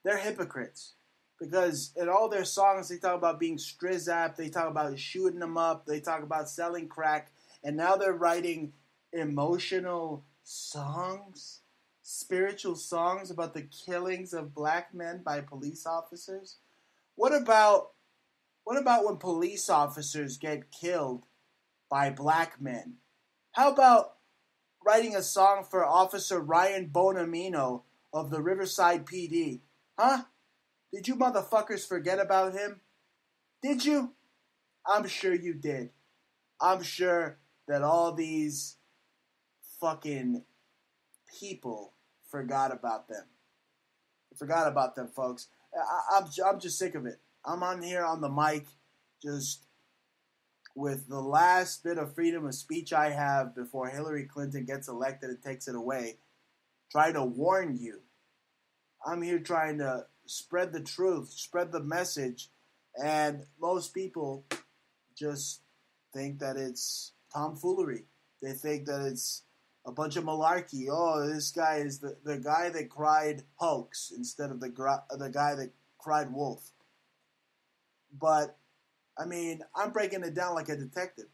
they're hypocrites. Because in all their songs, they talk about being strizapped, they talk about shooting them up, they talk about selling crack, and now they're writing emotional songs, spiritual songs about the killings of black men by police officers. What about when police officers get killed by black men? How about writing a song for Officer Ryan Bonamino of the Riverside PD? Huh? Did you motherfuckers forget about him? Did you? I'm sure you did. I'm sure that all these fucking people forgot about them. Forgot about them, folks. I'm just sick of it. I'm on here on the mic just with the last bit of freedom of speech I have before Hillary Clinton gets elected and takes it away, trying to warn you. I'm here trying to spread the truth, spread the message, and most people just think that it's tomfoolery. They think that it's a bunch of malarkey. Oh, this guy is the guy that cried hoax instead of the guy that cried wolf. But, I mean, I'm breaking it down like a detective.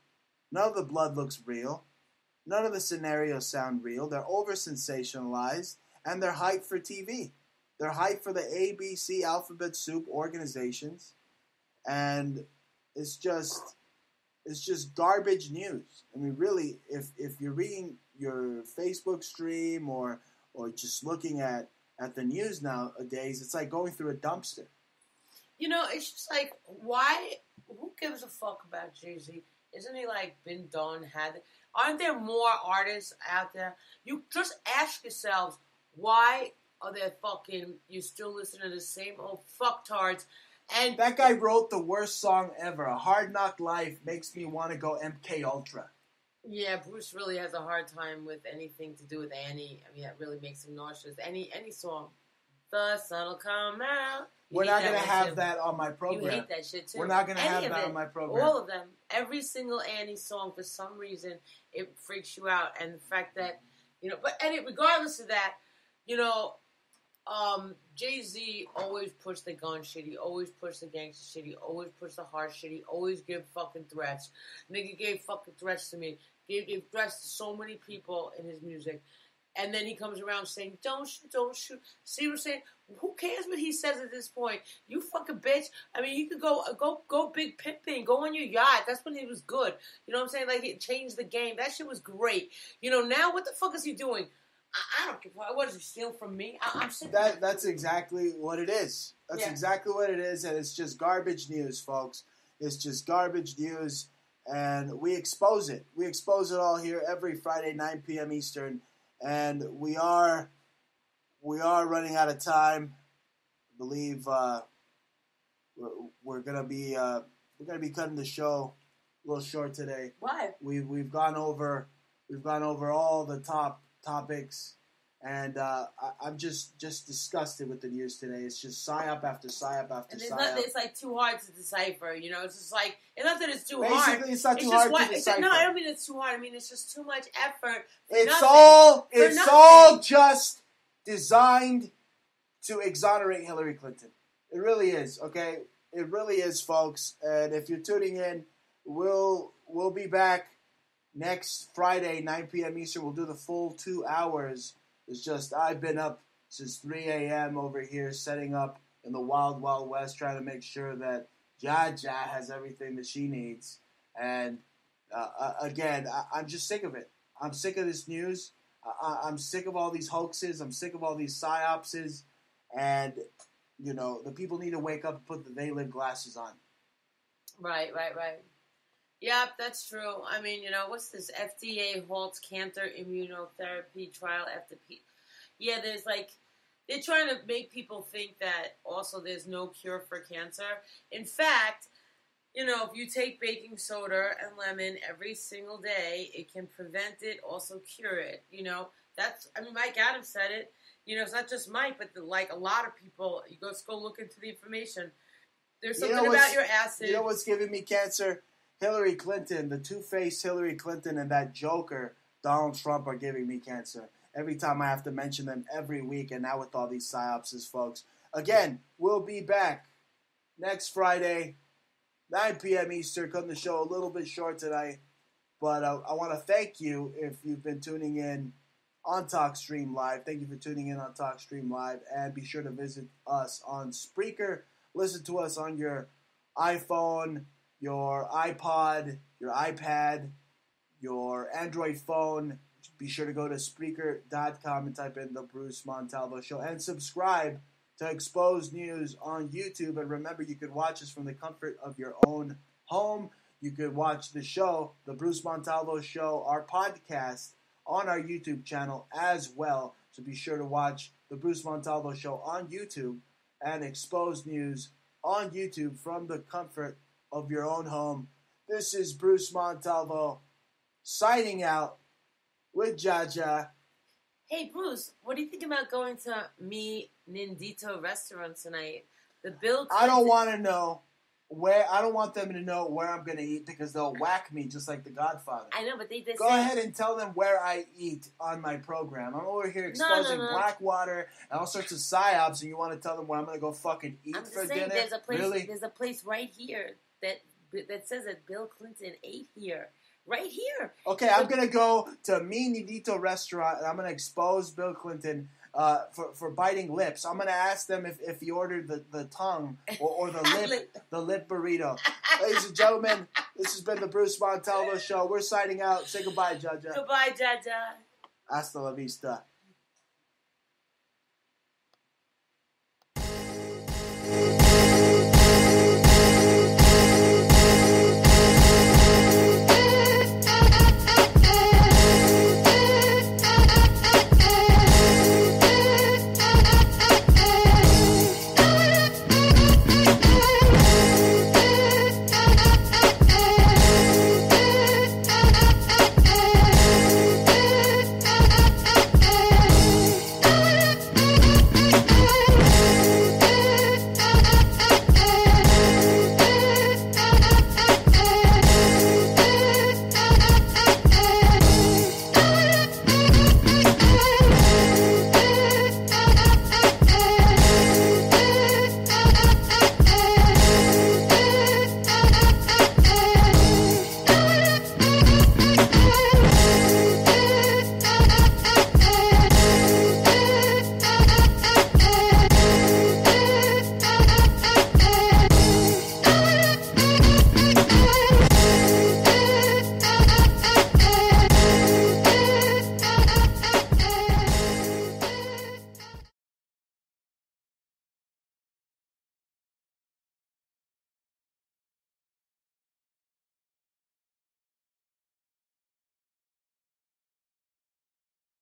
None of the blood looks real. None of the scenarios sound real. They're over-sensationalized, and they're hyped for TV. They're hyped for the ABC alphabet soup organizations, and it's just garbage news. I mean, really, if you're reading your Facebook stream or just looking at the news nowadays, it's like going through a dumpster. You know, it's just like, why? Who gives a fuck about Jay-Z? Isn't he like been done? Aren't there more artists out there? You just ask yourselves, why are there you still listen to the same old fucktards? And that guy wrote the worst song ever. A Hard Knock Life makes me want to go MK Ultra. Yeah, Bruce really has a hard time with anything to do with Annie. I mean, that really makes him nauseous. Any song. The sun will come out. We're not going to have that on my program. You hate that shit, too. We're not going to have that on my program. All of them. Every single Annie song, for some reason, it freaks you out. And the fact that, regardless of that, Jay-Z always pushed the gun shit. He always pushed the gangster shit. He always pushed the hard shit. He always gave fucking threats. Nigga gave fucking threats to me. Gave threats to so many people in his music. And then he comes around saying, don't shoot, don't shoot. See what I'm saying? Who cares what he says at this point? You fucking bitch. I mean, you could go big pimping. Go on your yacht. That's when he was good. You know what I'm saying? Like, it changed the game. That shit was great. Now what the fuck is he doing? I don't care. What, does he steal from me? I'm sick. That's exactly what it is. That's exactly what it is, and it's just garbage news, folks. It's just garbage news, and we expose it. We expose it all here every Friday, 9 p.m. Eastern, and we are running out of time. I believe we're gonna be cutting the show a little short today. Why? We've gone over all the top topics, and I'm just disgusted with the news today. It's just psyop after psyop after psyop. It's like too hard to decipher, It's just like, it's not that it's too Basically, hard. It's not too hard to decipher. No, I don't mean it's too hard. I mean it's just too much effort. It's all just designed to exonerate Hillary Clinton. It really is, okay? It really is, folks. And if you're tuning in, we'll be back next Friday, 9 p.m. Eastern. We'll do the full 2 hours. It's just I've been up since 3 a.m. over here setting up in the Wild Wild West, trying to make sure that Jaja has everything that she needs. And again, I'm just sick of it. I'm sick of this news. I'm sick of all these hoaxes. I'm sick of all these psyopses. And, the people need to wake up and put the They Live glasses on. Right. Yep, that's true. I mean, what's this? FDA halts cancer immunotherapy trial after Yeah, there's they're trying to make people think that also there's no cure for cancer. In fact, if you take baking soda and lemon every single day, it can prevent it, also cure it. Mike Adams said it. It's not just Mike, but a lot of people, let's go look into the information. There's something about your acid. You know what's giving me cancer? Hillary Clinton, the two-faced Hillary Clinton, and that joker, Donald Trump, are giving me cancer. Every time I have to mention them every week, and now with all these psyopses, folks. Again, we'll be back next Friday, 9 p.m. Eastern. Cutting the show a little bit short tonight. But I want to thank you if you've been tuning in on TalkStream Live. Thank you for tuning in on TalkStream Live. And be sure to visit us on Spreaker. Listen to us on your iPhone, your iPod, your iPad, your Android phone. Be sure to go to Spreaker.com and type in The Bruce Montalvo Show. And subscribe to Exposed News on YouTube. And remember, you can watch us from the comfort of your own home. You could watch the show, The Bruce Montalvo Show, our podcast, on our YouTube channel as well. So be sure to watch The Bruce Montalvo Show on YouTube and Exposed News on YouTube from the comfort of your own home. This is Bruce Montalvo signing out with Jaja. Hey, Bruce, what do you think about going to Nindito restaurant tonight. The Bill Clinton. I don't want to know where. I don't want them to know where I'm going to eat because they'll whack me just like The Godfather. I know, but they Go ahead and tell them where I eat on my program. I'm over here exposing Blackwater and all sorts of psyops, and you want to tell them where I'm going to go fucking eat for dinner? There's a place. Really? There's a place right here that says that Bill Clinton ate here. Right here. Okay, I'm going to go to Mi Nidito restaurant, and I'm going to expose Bill Clinton for biting lips. I'm going to ask them if he ordered the tongue or the lip burrito. Ladies and gentlemen, this has been the Bruce Montalvo Show. We're signing out. Say goodbye, Jaja. Goodbye, Jaja. Hasta la vista.